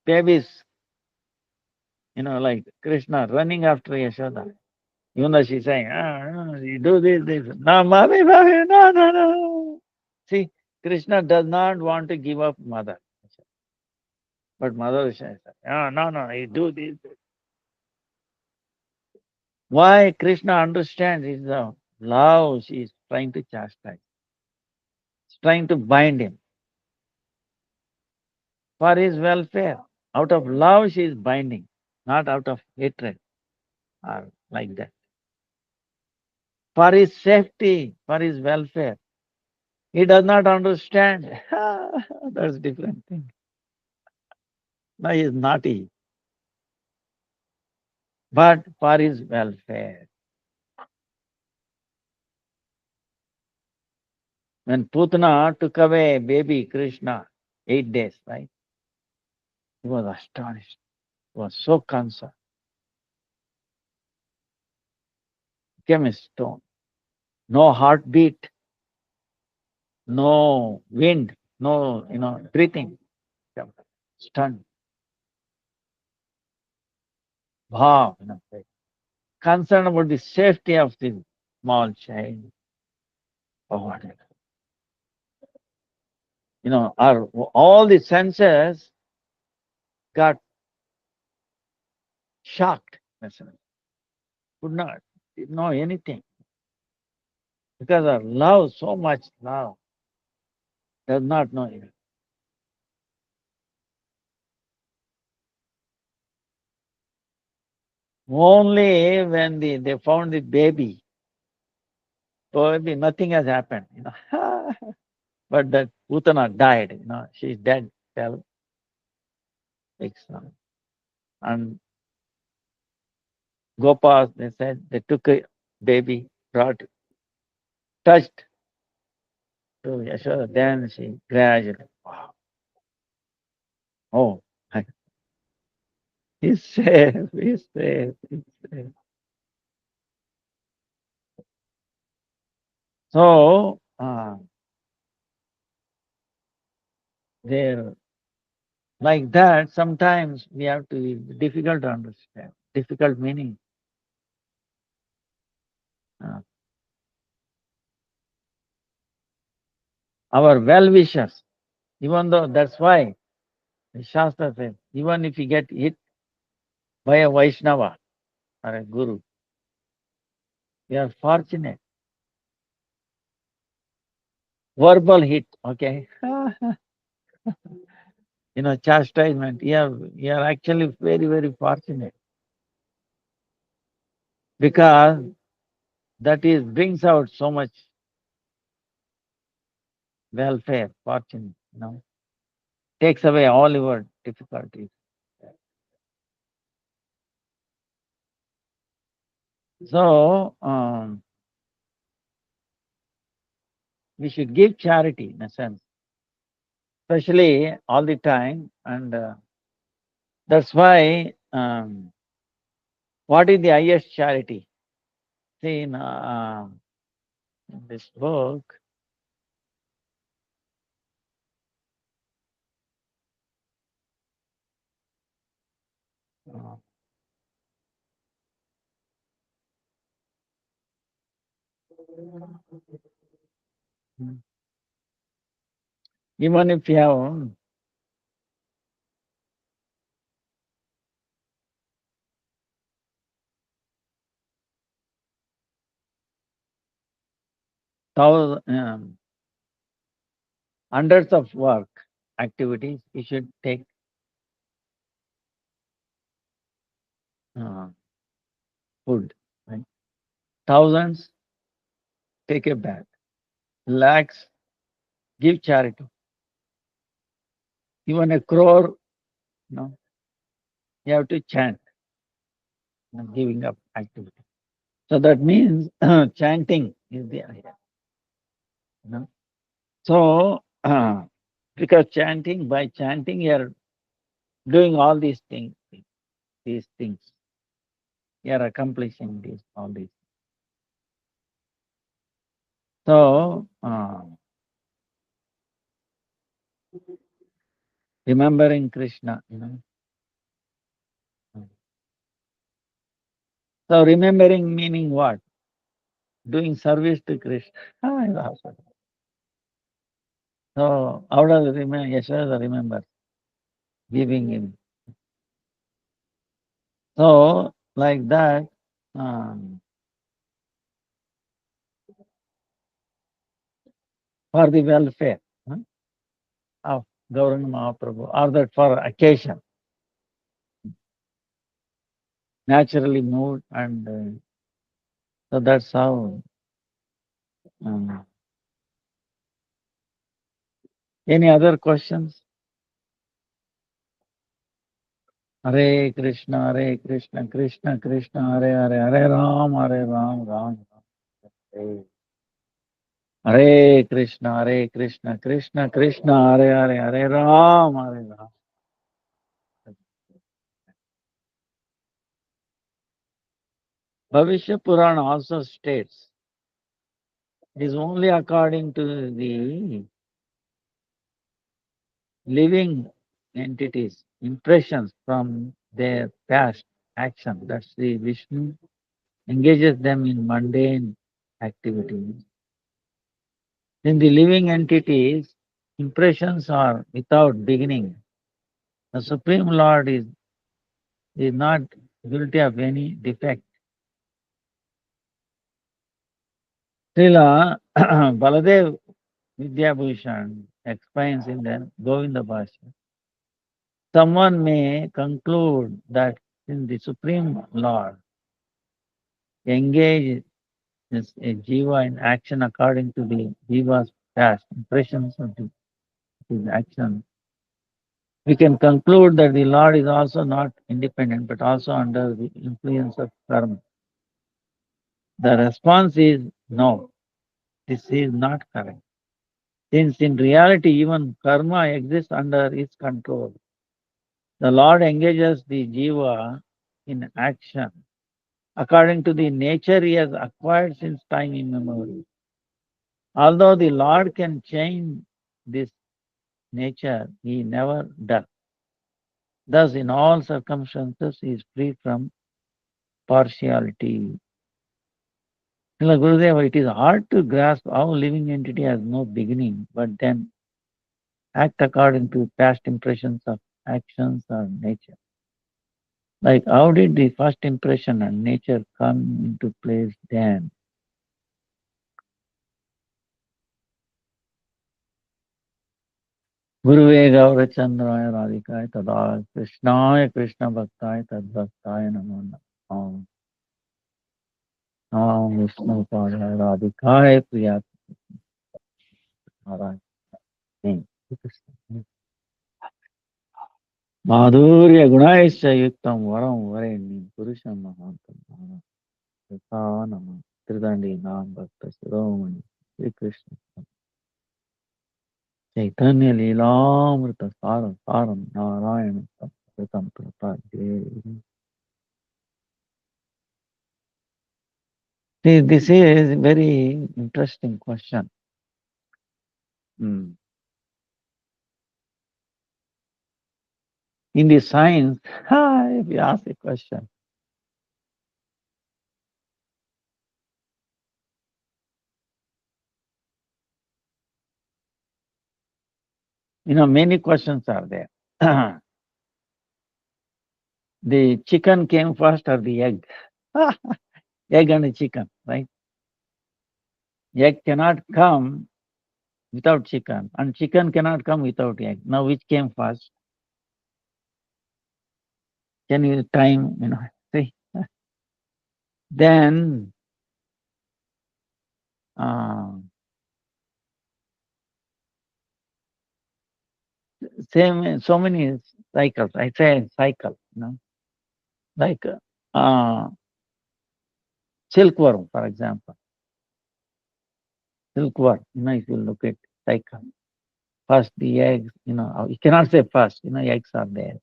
babies Like Krishna running after Yashoda. Even though she's saying, you do this. No, mommy, mommy, no, no, no. See, Krishna does not want to give up mother. But mother says, no, no, you do this. Why Krishna understands is the love she is trying to chastise, trying to bind him for his welfare. Out of love she is binding, not out of hatred or like that. For his safety, for his welfare. He does not understand. That's different thing. No, he is naughty, but for his welfare. When Putana took away baby Krishna, 8 days, right? He was astonished. He was so concerned. Became a stone. No heartbeat, no wind, no, breathing. Stunned. Wow, concerned about the safety of the small child. Oh, whatever. All the senses got shocked. Listen, could not did know anything because of love, so much love, does not know anything. Only when they found the baby, nothing has happened. But that Putana died. She's dead. Fell. Exam. And Gopas, they said they took a baby, brought, touched to Yashoda. Then she gradually, wow, oh, he's safe, he's safe, he's safe. So, they're like that. Sometimes we have to, difficult to understand, difficult meaning. Uh, our well wishers, even though that's why the Shastra says, even if you get hit by a Vaishnava or a Guru, we are fortunate. Verbal hit, okay? Chastisement. You are actually very, very fortunate because that is brings out so much welfare, fortune, takes away all your difficulties. So we should give charity in a sense, especially all the time, and that's why what is the highest charity? See in this book, uh, even if you have hundreds of work activities, you should take uh, food, right? Thousands, take a bath. Lakhs, give charity. Even a crore, you know, you have to chant, giving up activity. So that means chanting is the idea. You know? So because by chanting, you're doing all these things. You're accomplishing all these. So remembering Krishna, So remembering meaning what? Doing service to Krishna. So how does it remember? Yashoda remember giving him. So like that, um, for the welfare huh, of Gauranga Mahaprabhu, or that for occasion, naturally moved, and so that's how. Um, any other questions? Hare Krishna, Hare Krishna, Krishna Krishna, Hare Hare, Hare Ram, Hare Ram, Ram Ram. Hare Hare Krishna, Hare Krishna, Krishna Krishna, Hare Hare, Hare Ram, Hare Ram. Bhavishya Purana also states it is only according to the living entities, impressions from their past action. That's the Vishnu engages them in mundane activities. In the living entities, impressions are without beginning. The Supreme Lord is not guilty of any defect. Srila Baladev Vidyabhushan explains in the Govinda Bhashya. Someone may conclude that in the Supreme Lord engages a jiva in action according to the jiva's past impressions of his action, we can conclude that the Lord is also not independent but also under the influence of karma. The response is no, this is not correct. Since in reality even karma exists under his control. The Lord engages the jiva in action according to the nature he has acquired since time immemorial. Although the Lord can change this nature, he never does. Thus, in all circumstances, he is free from partiality. Like Gurudeva, it is hard to grasp how living entity has no beginning, but then act according to past impressions of actions or nature. Like how did the first impression and nature come into place then? Guruve Gaurachandraya Radhikaya Tada Krishnaya Krishna Bhaktaya Tadbhaktaya Namo Namo Om Vishnu Padaya Radhikaya Priya Narayana. माधुर्य गुणाश्च युक्तं वरं वरेण्यं पुरुषं महान्तं यथा नमः त्रिदण्डी नाम भक्त शिरोमणि श्री कृष्ण चैतन्य लीलामृत सारं सारं नारायण संस्कृतं प्रपद्ये. See, this is a very interesting question. In the science, if you ask a question, many questions are there. The chicken came first or the egg? Egg and the chicken, right? Egg cannot come without chicken, and chicken cannot come without egg. Now, which came first? Can you time, see? Then, uh, same, so many cycles. I say cycle, like silkworm, for example. Silkworm, if you look at cycle. First the eggs, you cannot say first, eggs are there.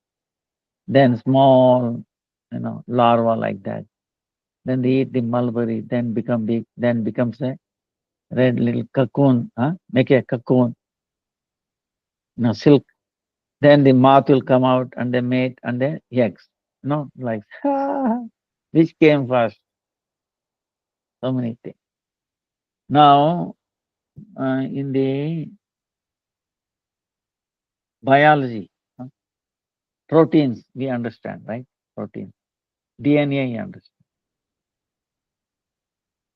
Then small, larva like that. Then they eat the mulberry, then become big, then becomes a red little cocoon, make a cocoon, silk. Then the moth will come out and they mate and the eggs, like Which came first? So many things. Now, in the biology, huh, proteins we understand, right? Proteins. DNA you understand.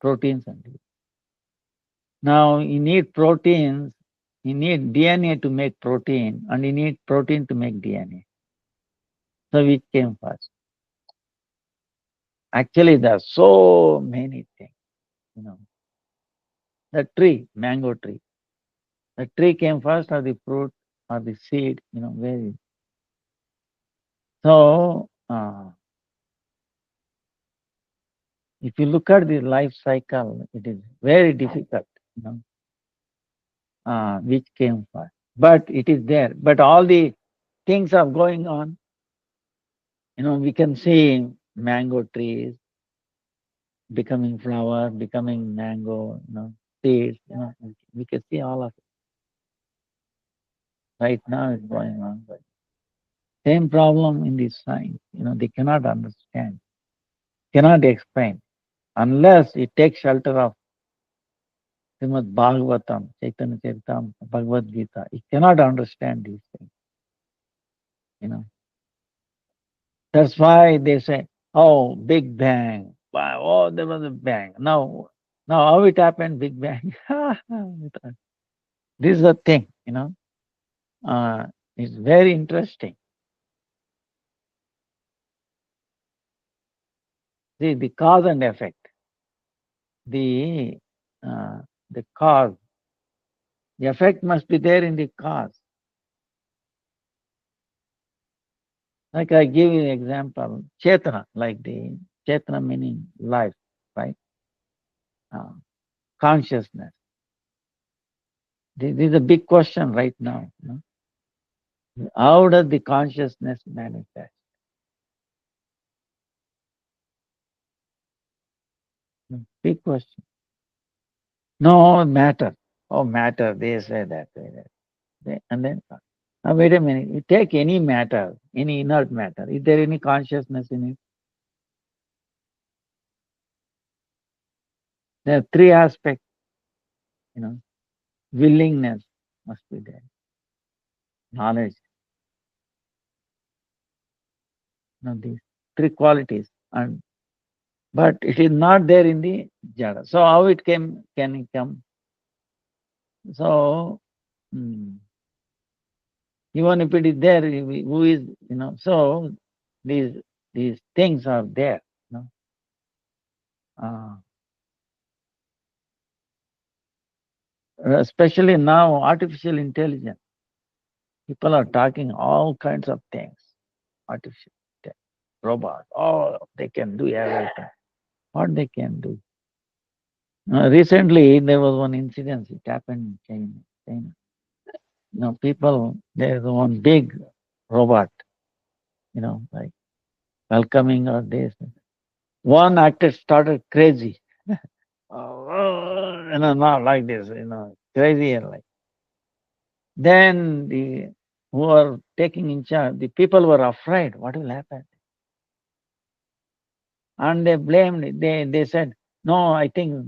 Proteins and DNA. Now you need proteins, you need DNA to make protein, and you need protein to make DNA. So which came first? Actually, there are so many things, you know. The tree, mango tree. The tree came first or the fruit or the seed, where is. So if you look at the life cycle, it is very difficult, which came first. But it is there. But all the things are going on. We can see mango trees becoming flower, becoming mango, seeds, we can see all of it. Right now it's going on. But same problem in this science, they cannot understand, cannot explain, unless it takes shelter of Srimad Bhagavatam, Chaitanya Charitam, Bhagavad Gita. You cannot understand these things, you know. That's why they say, oh, Big Bang. Wow, oh, there was a bang. Now how it happened, Big Bang? This is the thing, it's very interesting. See, the cause and effect. The the cause, the effect must be there in the cause. Like I give you an example, Chetana, like the Chetana meaning life, right? Uh, Consciousness. This is a big question right now. How does the consciousness manifest? Big question. No matter. Oh, matter. They say that. And then, now wait a minute. You take any matter, any inert matter. Is there any consciousness in it? There are three aspects. Willingness must be there. Knowledge. These three qualities. But it is not there in the jada. So how can it come? So even if it is there, who is, so these things are there. Uh, Especially now, artificial intelligence. People are talking all kinds of things. Artificial intelligence, robots, oh, they can do everything. What they can do? Recently, there was one incident. It happened in China. People, there's one big robot, like welcoming or this. One actor started crazy. Not like this, crazy and like. Then the who are taking in charge, the people were afraid. What will happen? And they blamed it. They said, no, I think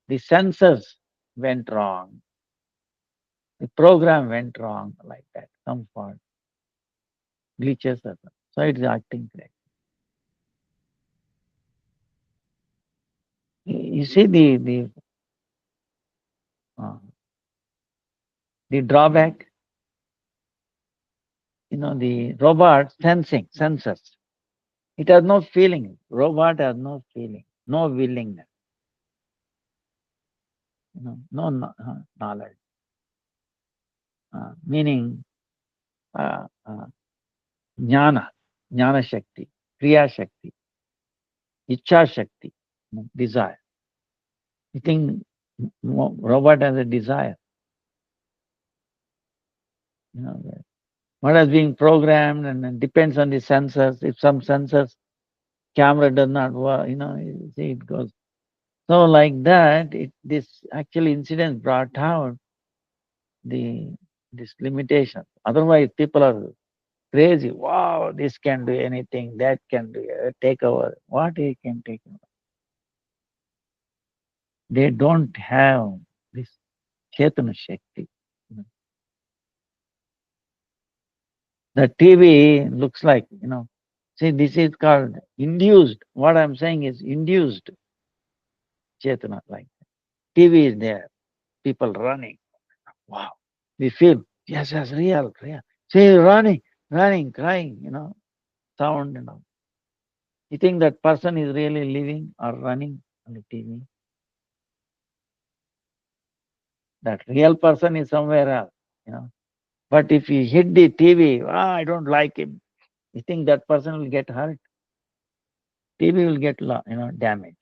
the sensors went wrong. The program went wrong, like that. Some fault, glitches or something. So it's acting correct. You see uh, the drawback. The robot sensing sensors. It has no feeling. Robot has no feeling, no willingness. Knowledge. Meaning jnana, jnana shakti, kriya shakti, ichha shakti, desire. You think robot has a desire? What has been programmed and then depends on the sensors. If some sensors, camera does not work, you see it goes. So like that, this actual incident brought out this limitation. Otherwise, people are crazy. Wow, this can do anything, that can do take over. What it can take over? They don't have this Chetana Shakti. The TV looks like, see, this is called induced. What I'm saying is induced Chetana, like TV is there, people running. Wow. We feel, yes, yes, real, real. See, running, running, crying, sound, You think that person is really living or running on the TV? That real person is somewhere else. But if you hit the TV, I don't like him. You think that person will get hurt? TV will get, damaged.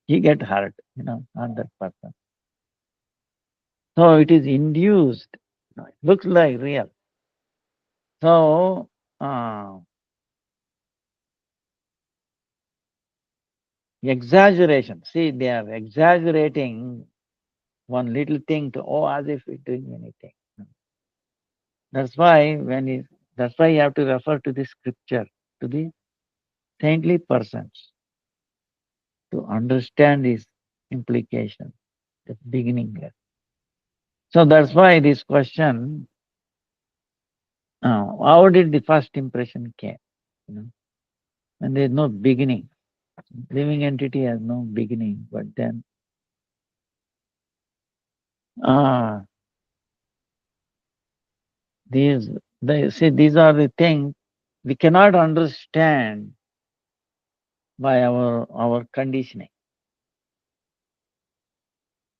He get hurt, not that person. So it is induced. It looks like real. So exaggeration. See, they are exaggerating one little thing to as if it's doing anything. That's why that's why you have to refer to the scripture, to the saintly persons, to understand this implication, the beginningless. So that's why this question, how did the first impression came? And there's no beginning. Living entity has no beginning, but then ah, these these are the things we cannot understand by our conditioning.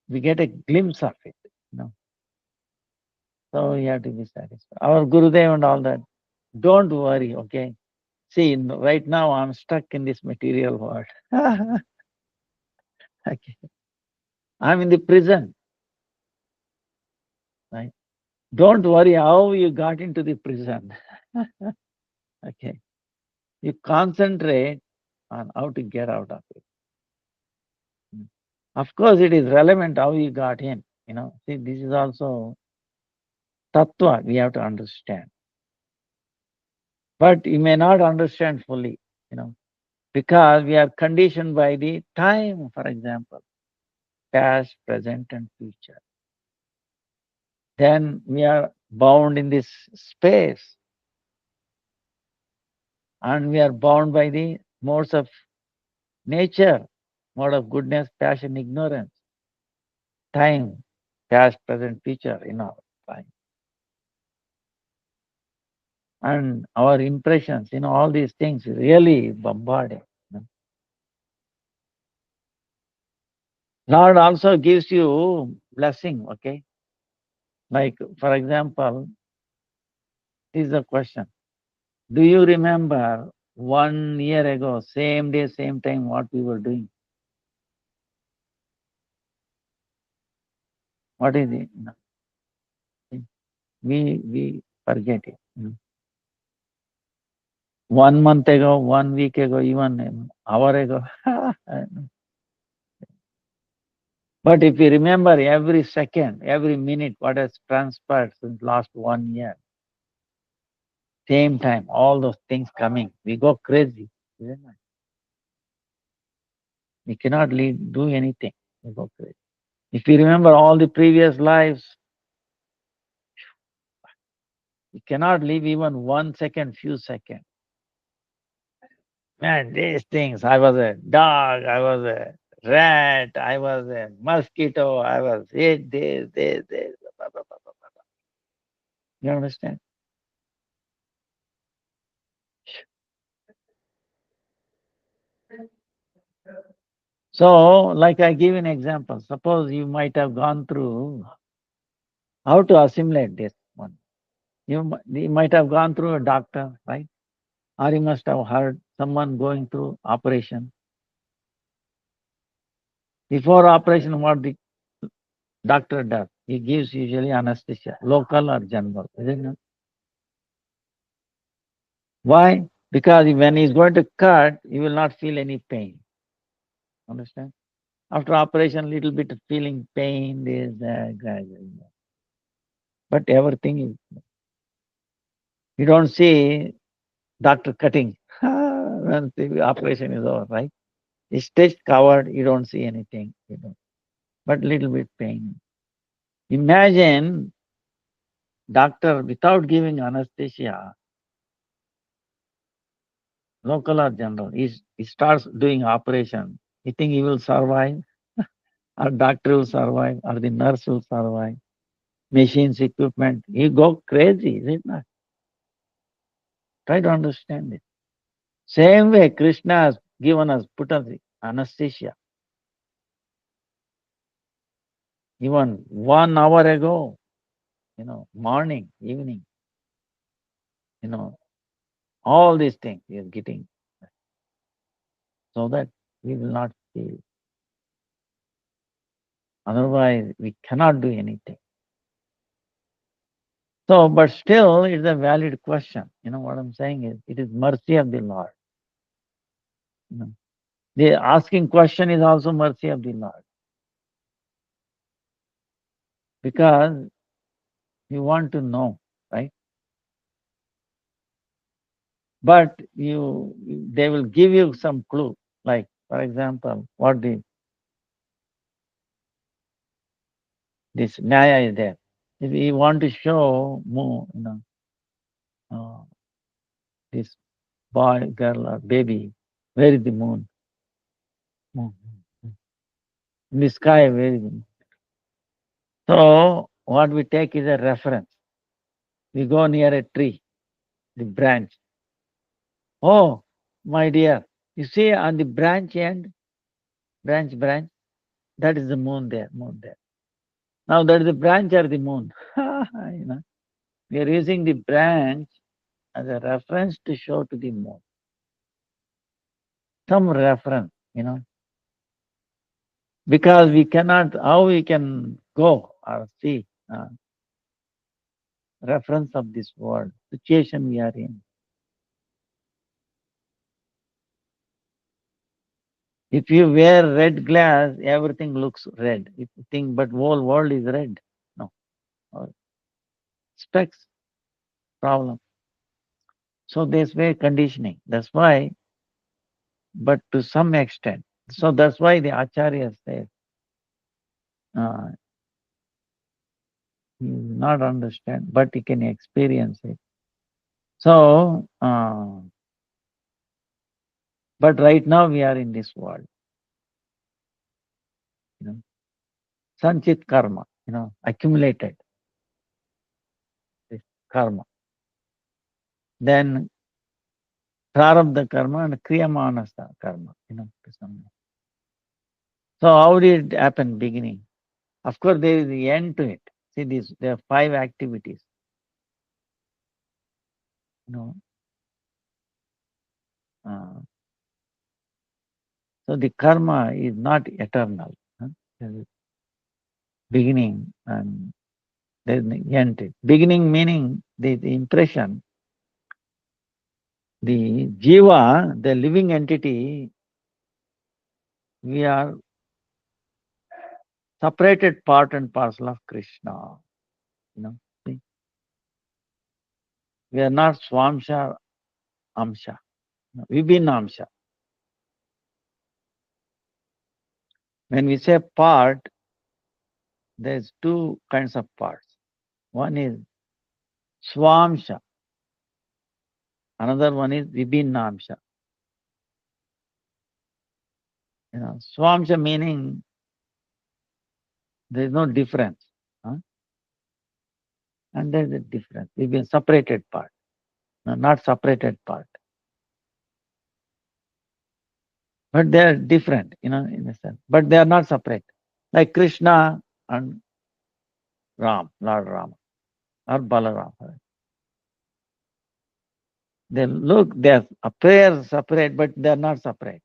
We get a glimpse of it. So we have to be satisfied. Our Gurudev and all that. Don't worry, okay? See, right now I'm stuck in this material world. Okay. I'm in the prison, right? Don't worry how you got into the prison. Okay. You concentrate on how to get out of it. Of course, it is relevant how you got in. See, this is also tattva we have to understand. But you may not understand fully, because we are conditioned by the time, for example, past, present, and future. Then we are bound in this space, and we are bound by the modes of nature, mode of goodness, passion, ignorance, time, past, present, future, time. And our impressions, all these things really bombarding. Lord also gives you blessing, okay? Like, for example, this is a question. Do you remember 1 year ago, same day, same time, what we were doing? What is it? We forget it. 1 month ago, 1 week ago, even an hour ago. But if you remember every second, every minute, what has transpired since last 1 year, same time, all those things coming, we go crazy, isn't it? We cannot do anything. We go crazy. If you remember all the previous lives, you cannot live even 1 second, few seconds. Man, these things, I was a dog, I was a rat, I was a mosquito, I was this. Blah, blah, blah, blah, blah. You understand? So, like I give an example. Suppose you might have gone through how to assimilate this one. You might have gone through a doctor, right? Or you must have heard someone going through operation. Before operation, what the doctor does? He gives usually anesthesia, local or general, isn't it? Why? Because when he's going to cut, he will not feel any pain. Understand? After operation, little bit of feeling pain, this, that, gradually. But everything is You don't see doctor cutting when the operation is over, right? It's stitch covered, you don't see anything, but little bit pain. Imagine doctor without giving anesthesia, local or general, he starts doing operation. You think he will survive? Or doctor will survive? Or the nurse will survive? Machines, equipment, he go crazy, is it not? Try to understand it. Same way Krishna has given us, put us anesthesia. Even 1 hour ago, morning, evening, you know, all these things he is getting so that we will not feel. Otherwise, we cannot do anything. So, but still, it's a valid question. What I'm saying is, it is mercy of the Lord. The asking question is also mercy of the Lord. Because you want to know, right? But they will give you some clue. Like, for example, this Nyaya is there. If we want to show more, uh, this boy, girl, or baby, where is the moon? Moon. In the sky, where is the moon? So, what we take is a reference. We go near a tree, the branch. Oh, my dear, you see on the branch end, branch, that is the moon there, moon there. Now that is the branch or the moon. We are using the branch as a reference to show to the moon. Some reference, because we cannot, how we can go or see reference of this world, situation we are in. If you wear red glass, everything looks red. If you think, but whole world is red. No. Specs, problem. So there's way conditioning. That's why, but to some extent. So that's why the Acharya says, he will not understand, but he can experience it. So, but right now we are in this world, Sanchit karma, accumulated this karma. Then prarabdha karma and kriyamanasa karma, to some. So how did it happen beginning? Of course, there is the end to it. See this, there are 5 activities. So the karma is not eternal. There is beginning and there is the end to it. Beginning meaning the impression, the jiva, the living entity, we are separated part and parcel of Krishna. See? We are not swamsha amsha. Vibhinna amsha. When we say part, there's 2 kinds of parts. One is swamsha. Another one is vibhinna amsha. Swamsha meaning there is no difference. And there is a difference. We've been separated part, not separated part. But they are different, in a sense. But they are not separate. Like Krishna and Ram, Lord Rama, or Balaram. They appear separate, but they are not separate.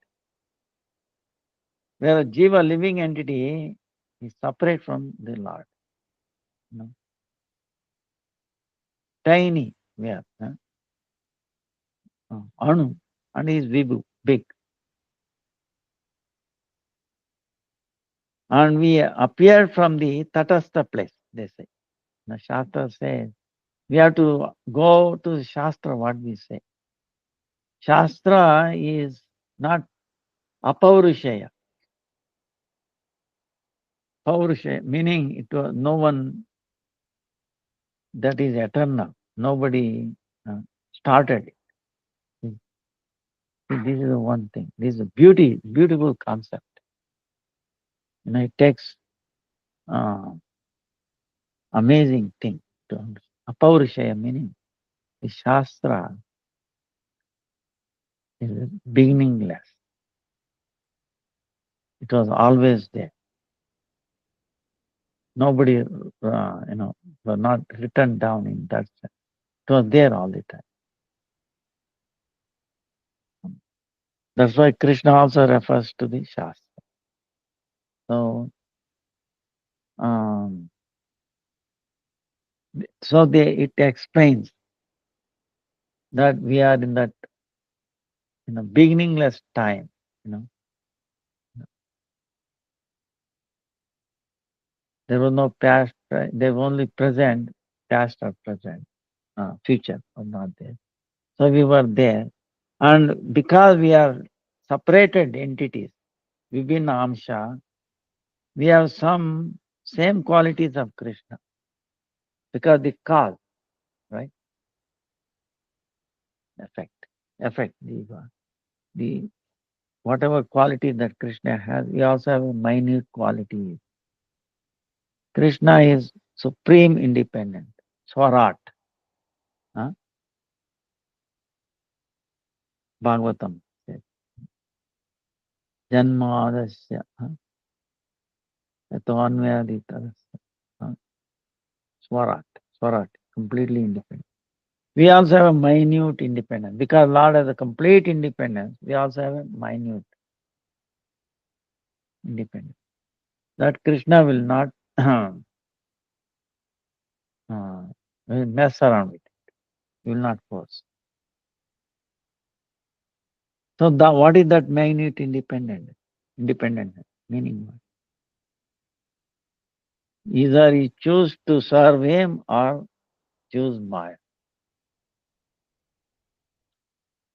Whereas Jiva, living entity, is separate from the Lord. Tiny, we are. Anu, and he is Vibhu, big. And we appear from the Tatastha place, they say. The Shastra says, We have to go to Shastra, what we say. Shastra is not apaurushaya. Paurushaya, meaning it was no one that is eternal. Nobody uh, started it. This is the one thing. This is a beautiful concept. It takes uh, amazing thing to understand. Apaurushaya meaning the Shastra is beginningless. It was always there. Nobody, was not written down in that sense. It was there all the time. That's why Krishna also refers to the Shastra. So, um, it explains that we are in that beginningless time. You know, there was no past. There was only present, past or present, future was not there. So we were there, and because we are separated entities, Vibhinna Amsha, we have some same qualities of Krishna because the cause, right? Effect, the whatever quality that Krishna has, we also have a minute quality. Krishna is supreme independent, Swarat, huh? Bhagavatam says, Janmadasya, Yatvanvayaditarasya, huh? Swarat, Swarat, completely independent. We also have a minute independence. Because Lord has a complete independence, we also have a minute independence. That Krishna will not will mess around with it. He will not force. So what is that minute independent? Independent meaning what? Either he choose to serve him or choose Maya.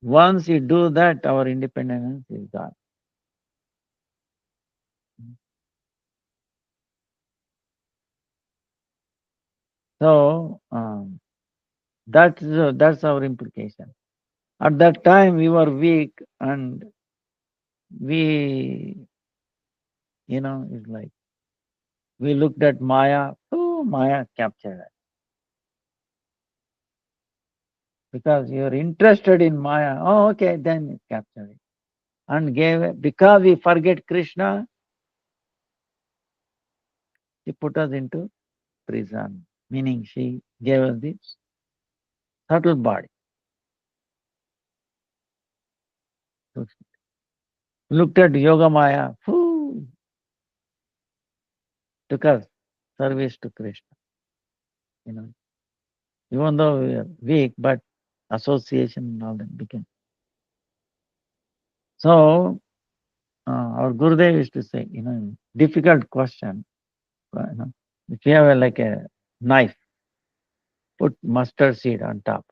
Once you do that, our independence is gone. So that's our implication. At that time, we were weak, and we, it's like we looked at Maya. Oh, Maya captured us because you're interested in Maya. Oh, okay, then it captured it and gave it. Because we forget Krishna, she put us into prison. Meaning, she gave us this subtle body. So looked at Yoga Maya. Whoo, took us service to Krishna. Even though we are weak, but association and all that became. So our Gurudev used to say, difficult question. If you have like a knife, put mustard seed on top.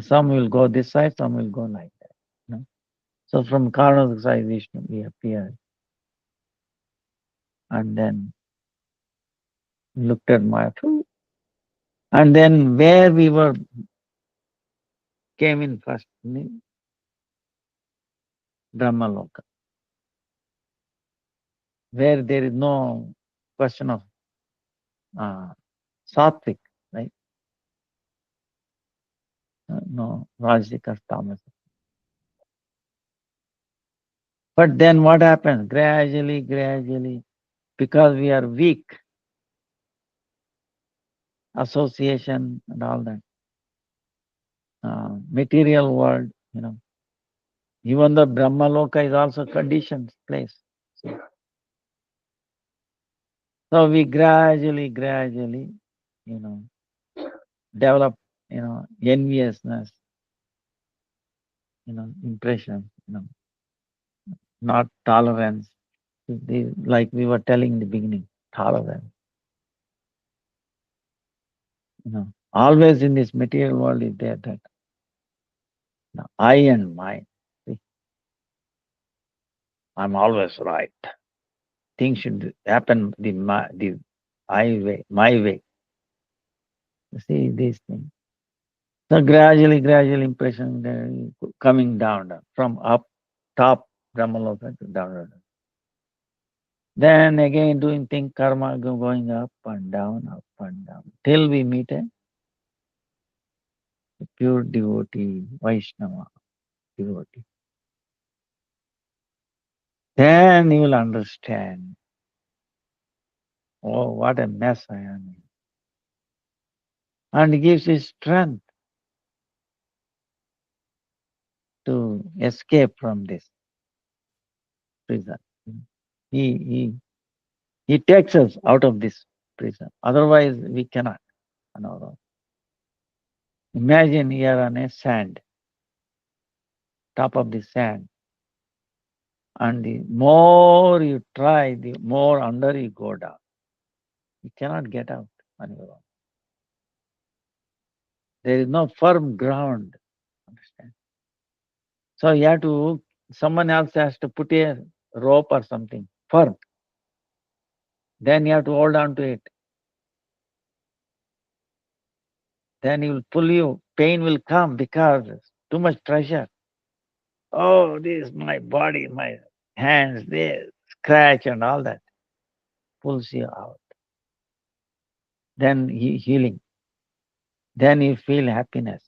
Some will go this side, some will go like that. So from Karna's side, Vishnu, he appeared and then looked at my food. And then where we were came in first, Brahmaloka, where there is no question of uh, sattvic, right? No, Rajasic or Tamas. But then what happens? Gradually, because we are weak, association and all that, material world, even the Brahmaloka is also conditioned place. So we gradually, develop, enviousness, impression, not tolerance. Like we were telling in the beginning, tolerance, Always in this material world is there that the I and mine. See, I'm always right. Things should happen the I way, my way. You see these things. So gradually impression coming down from up top Brahmaloka to down. Then again doing thing karma going up and down, till we meet a pure devotee, Vaishnava devotee. Then you will understand, oh, what a mess I am in. And it gives you strength to escape from this prison. He, he, he takes us out of this prison. Otherwise, we cannot. On our own. Imagine here on a sand, top of the sand, and the more you try, the more under you go down. You cannot get out on your own. There is no firm ground. Understand? So you have to, someone else has to put a rope or something firm. Then you have to hold on to it. Then he will pull you. Pain will come because too much pressure. Oh, this is my body, my hands, they scratch and all that. Pulls you out. Then healing. Then you feel happiness.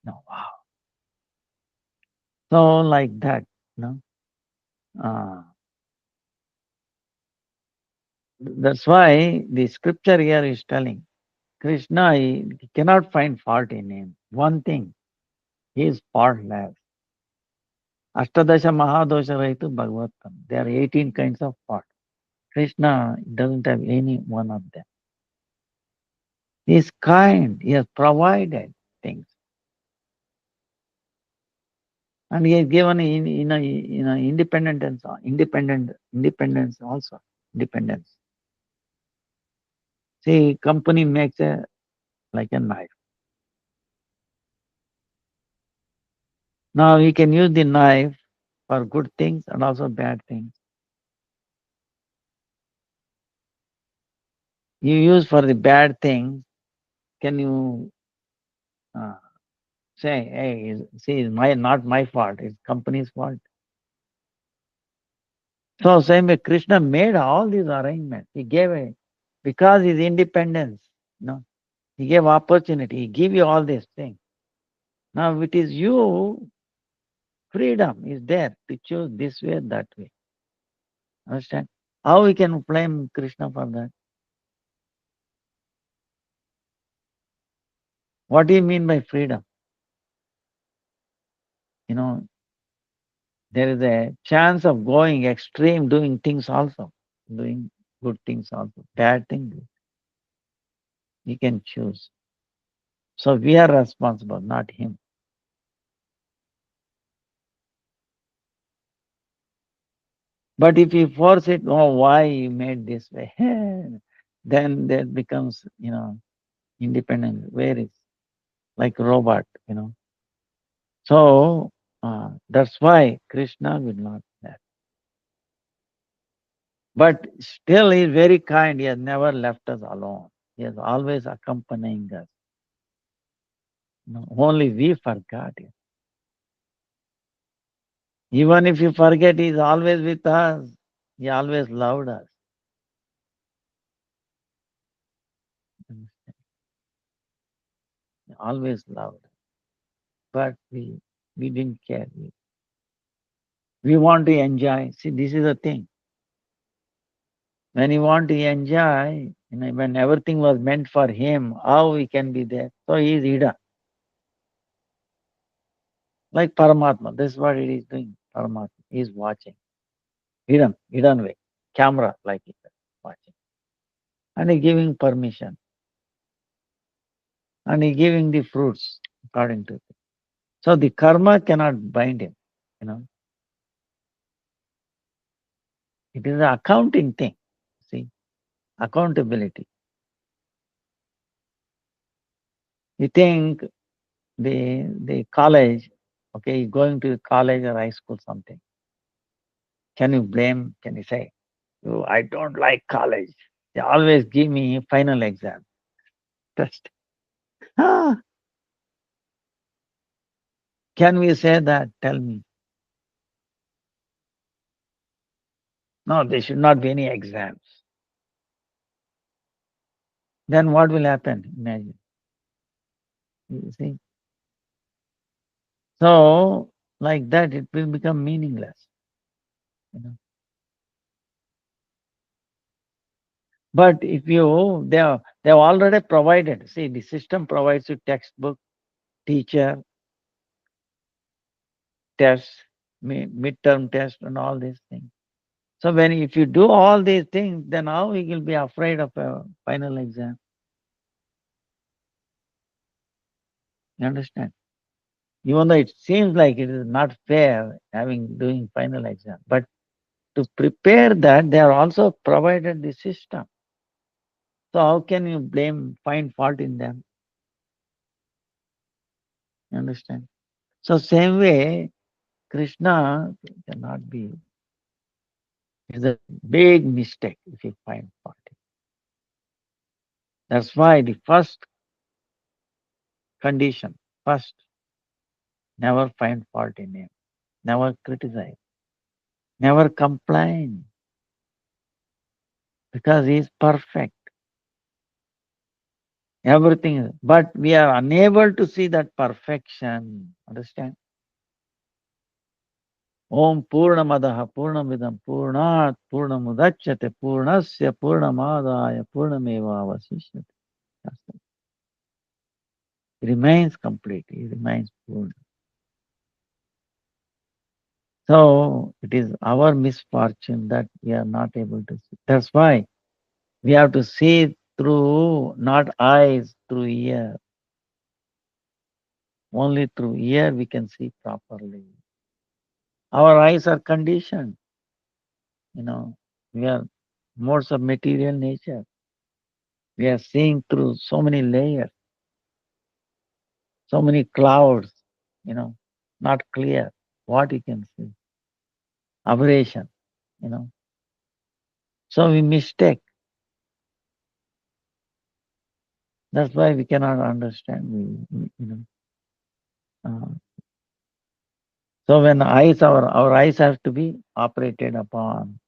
No, wow. So like that, no. Uh, that's why the scripture here is telling Krishna he cannot find fault in him. One thing, he is faultless. Ashtadasha Mahadosha Rahitu Bhagavatam. There are 18 kinds of fault. Krishna doesn't have any one of them. He is kind. He has provided things. And he has given independence also. Dependence. See, company makes like a knife. Now we can use the knife for good things and also bad things. You use for the bad things, can you say, hey, see, it's not my fault, it's company's fault. So same way Krishna made all these arrangements. He gave because his independence, he gave opportunity, he gave you all these things. Now it is you, freedom is there to choose this way, that way. Understand? How we can blame Krishna for that? What do you mean by freedom? There is a chance of going extreme, doing things also, doing good things also, bad things. He can choose. So we are responsible, not him. But if you force it, oh, why you made this way? Then that becomes, independent. Where is like robot. So that's why Krishna will not that. But still he is very kind. He has never left us alone. He is always accompanying us. Only we forgot it. Even if you forget, he is always with us. He always loved us. He always loved us. But we didn't care. We want to enjoy. See, this is the thing. When you want to enjoy, when everything was meant for him, how he can be there? So he is hidden. Like Paramatma. This is what he is doing. Paramatma. He is watching. Hidden way. Camera like it. Watching. And he giving permission. And he giving the fruits according to it. So the karma cannot bind him. It is an accounting thing. See, accountability. You think the college, okay, going to college or high school something. Can you blame? Can you say, oh, I don't like college. They always give me final exam test. Ah, can we say that? Tell me. No, there should not be any exams. Then what will happen? Imagine. You see? So, like that, it will become meaningless. You know? But if you, they have already provided, see, the system provides you textbook, teacher, tests, midterm test, and all these things. So when if you do all these things, then how you will be afraid of a final exam? You understand? Even though it seems like it is not fair having doing final exam, but to prepare that, they are also provided the system. So how can you find fault in them? You understand? So same way, Krishna cannot be. It's a big mistake if you find fault. That's why the first condition, first, never find fault in him, never criticize, never complain, because he is perfect. Everything, but we are unable to see that perfection. Understand? Om Purnamadaha Purnamidam Purnat Purnamudachyate Purnasya Purnamadaya Purnameva Vasishyate. It remains complete, it remains Purna. So it is our misfortune that we are not able to see. That's why we have to see through not eyes, through ear. Only through ear we can see properly. Our eyes are conditioned. We are modes of material nature. We are seeing through so many layers, so many clouds, you know, not clear what you can see. Aberration, you know. So we mistake. That's why we cannot understand. Uh, so when our eyes have to be operated upon.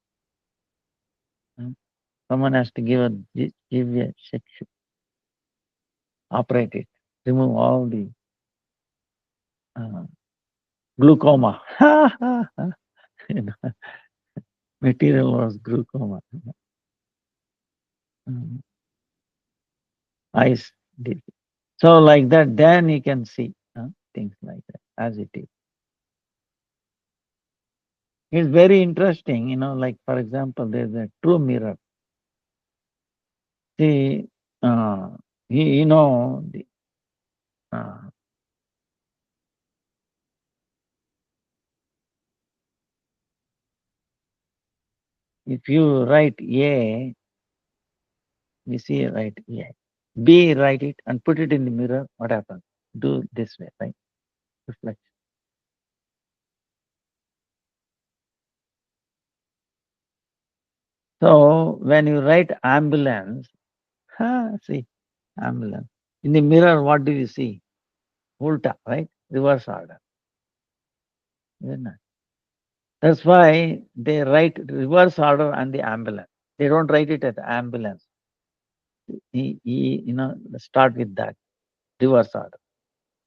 Someone has to give a section, operate it, remove all the uh, glaucoma. You know, material was glaucoma. Mm, Eyes did. So like that, then you can see things like that as it is. It's very interesting, like for example, there's a true mirror. See, uh, the, uh, if you write A, you see write A. B, write it and put it in the mirror, what happens? Do this way, right? Reflection. So when you write ambulance, see, ambulance. In the mirror, what do you see? Ulta, right? Reverse order. Isn't it? That's why they write reverse order and the ambulance. They don't write it as ambulance. Start with that, reverse order.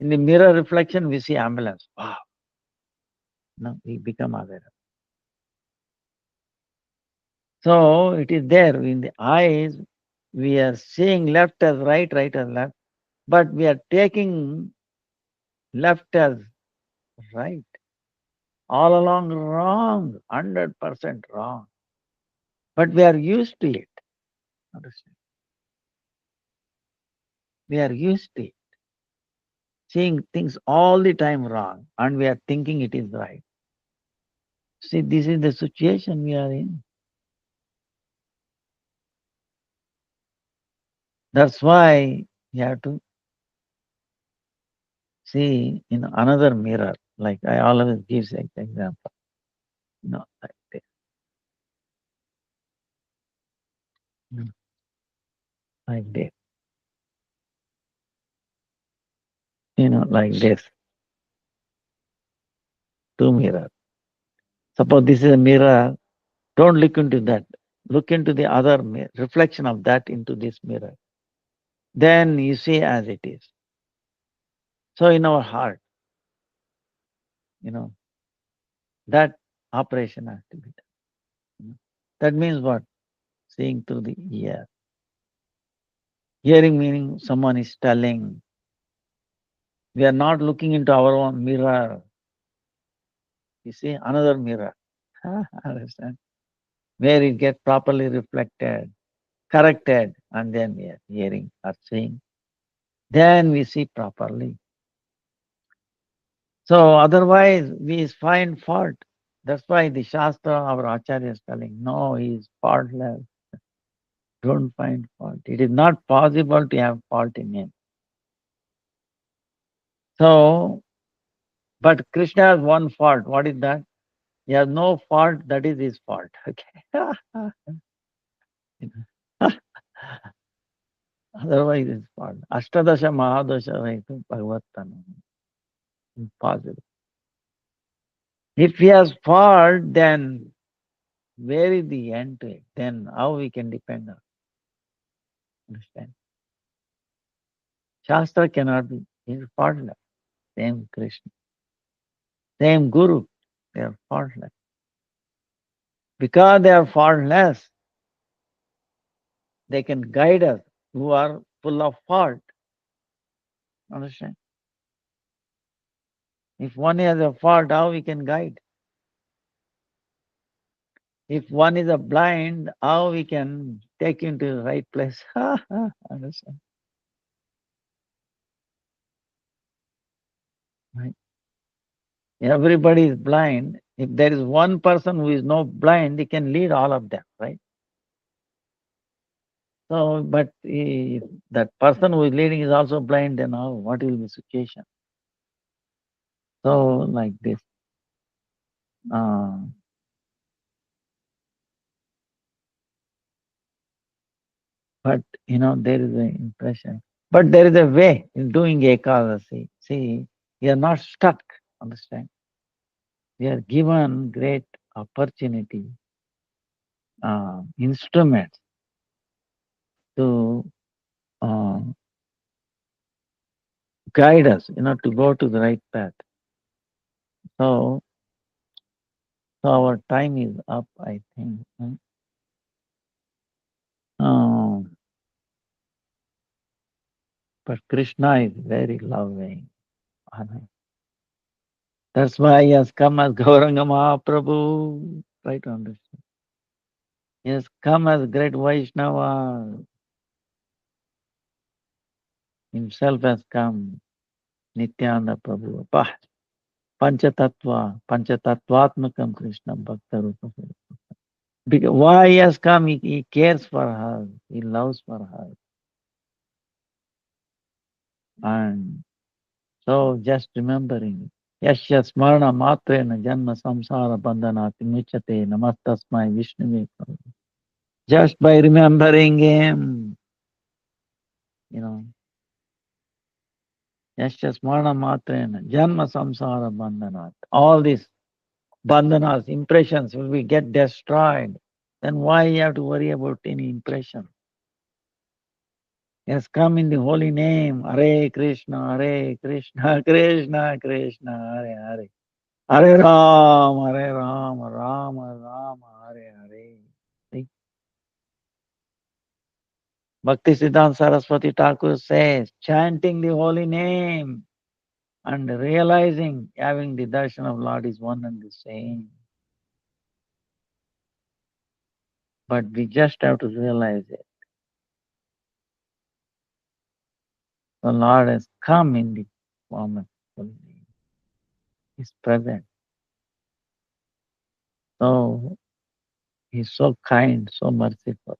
In the mirror reflection, we see ambulance. Wow. No, we become aware. So it is there in the eyes. We are seeing left as right, right as left, but we are taking left as right. All along wrong, 100% wrong. But we are used to it. Understand? We are used to it. Seeing things all the time wrong, and we are thinking it is right. See, this is the situation we are in. That's why you have to See, in another mirror, like I always give example, like this, you know, like this, like this, two mirrors. Suppose this is a mirror, don't look into that. Look into the other reflection of that into this mirror. Then you see as it is. So in our heart, you know, that operation has to be done. That means what? Seeing through the ear. Hearing meaning someone is telling. We are not looking into our own mirror. You see, another mirror. Understand? Where it gets properly reflected, corrected, and then we are hearing or seeing. Then we see properly. So otherwise we find fault. That's why the Shastra, our Acharya is telling, no, he is faultless. Don't find fault. It is not possible to have fault in him. So, but Krishna has one fault. What is that? He has no fault, that is his fault. Okay. Otherwise it's fault. Ashtadasha Mahadosha Raitu Bhagavatana. Impossible. If he has fault, then where is the end to it? Then how we can depend on? Understand? Shastra cannot be. He is faultless. Same Krishna. Same Guru. They are faultless. Because they are faultless, they can guide us who are full of fault. Understand? If one has a fault, how we can guide? If one is a blind, how we can take him to the right place? Understand? Right? Everybody is blind. If there is one person who is not blind, he can lead all of them, right? So, but if that person who is leading is also blind, then how? What will be the situation? So, like this. Uh, but there is an impression. But there is a way in doing ekadasi. See, we are not stuck. Understand? We are given great opportunity, instruments to uh, guide us, to go to the right path. So, our time is up, I think. Um, but Krishna is very loving. That's why he has come as Gauranga Mahaprabhu. Try to understand. He has come as great Vaishnava. Himself has come. Nityananda Prabhu. Panchatattvatmakam Krishna Bhakta Rupa. Because why he has come? He cares for her. He loves for her. And so just remembering. Yasya smarana matrena janma samsara bandhanati muchate namastasmai Vishnuve. Just by remembering him, you know, yasya smarana matrena janma samsara bandhanat. All these bandhanas, impressions will be get destroyed. Then why you have to worry about any impression? He has come in the holy name. Hare Krishna, Krishna Krishna, Hare Hare. Hare Ram, Ram, Hare Hare. See? Bhakti Siddhanta Saraswati Thakur says, chanting the holy name and realizing having the darshan of Lord is one and the same. But we just have to realize it. The Lord has come in the form of holy name. He's present. So He's so kind, so merciful.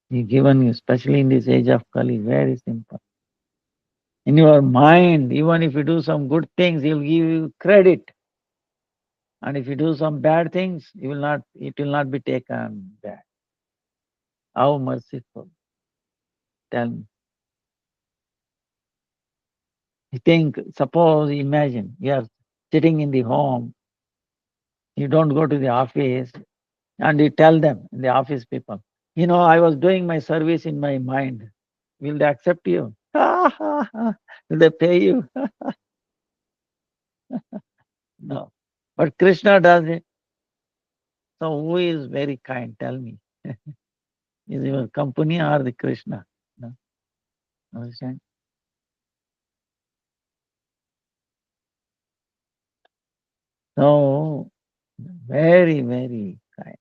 He's given you, especially in this age of Kali, very simple. In your mind, even if you do some good things, He will give you credit. And if you do some bad things, it will not be taken back. How merciful. Tell me. Suppose, imagine, you are sitting in the home, you don't go to the office, and you tell them, the office people, I was doing my service in my mind. Will they accept you? Will they pay you? No. But Krishna does it. So who is very kind? Tell me. Is your company or the Krishna? No. Understand? So very, very kind,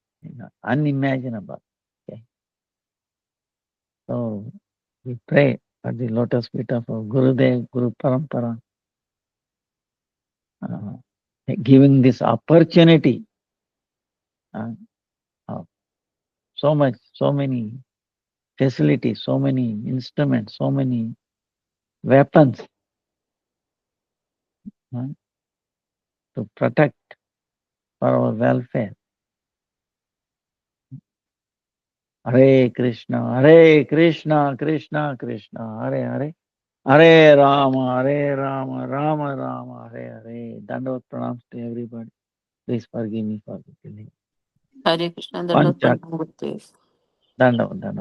unimaginable. Okay. So we pray at the lotus feet of our Gurudev, Guru Parampara, giving this opportunity, of so many facilities, so many instruments, so many weapons, to protect for our welfare. Hare Krishna, Krishna Krishna, Hare Hare, Hare Rama, Rama Rama, Hare Hare. Dandavat pranams to everybody. Please forgive me for the delay.
Hare Krishna.
Panchak. Dandavat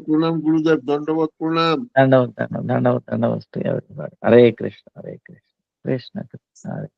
pranam, Gurudev. Dandavat pranam.
Dandavat to everybody. Hare Krishna, Krishna Krishna, Hare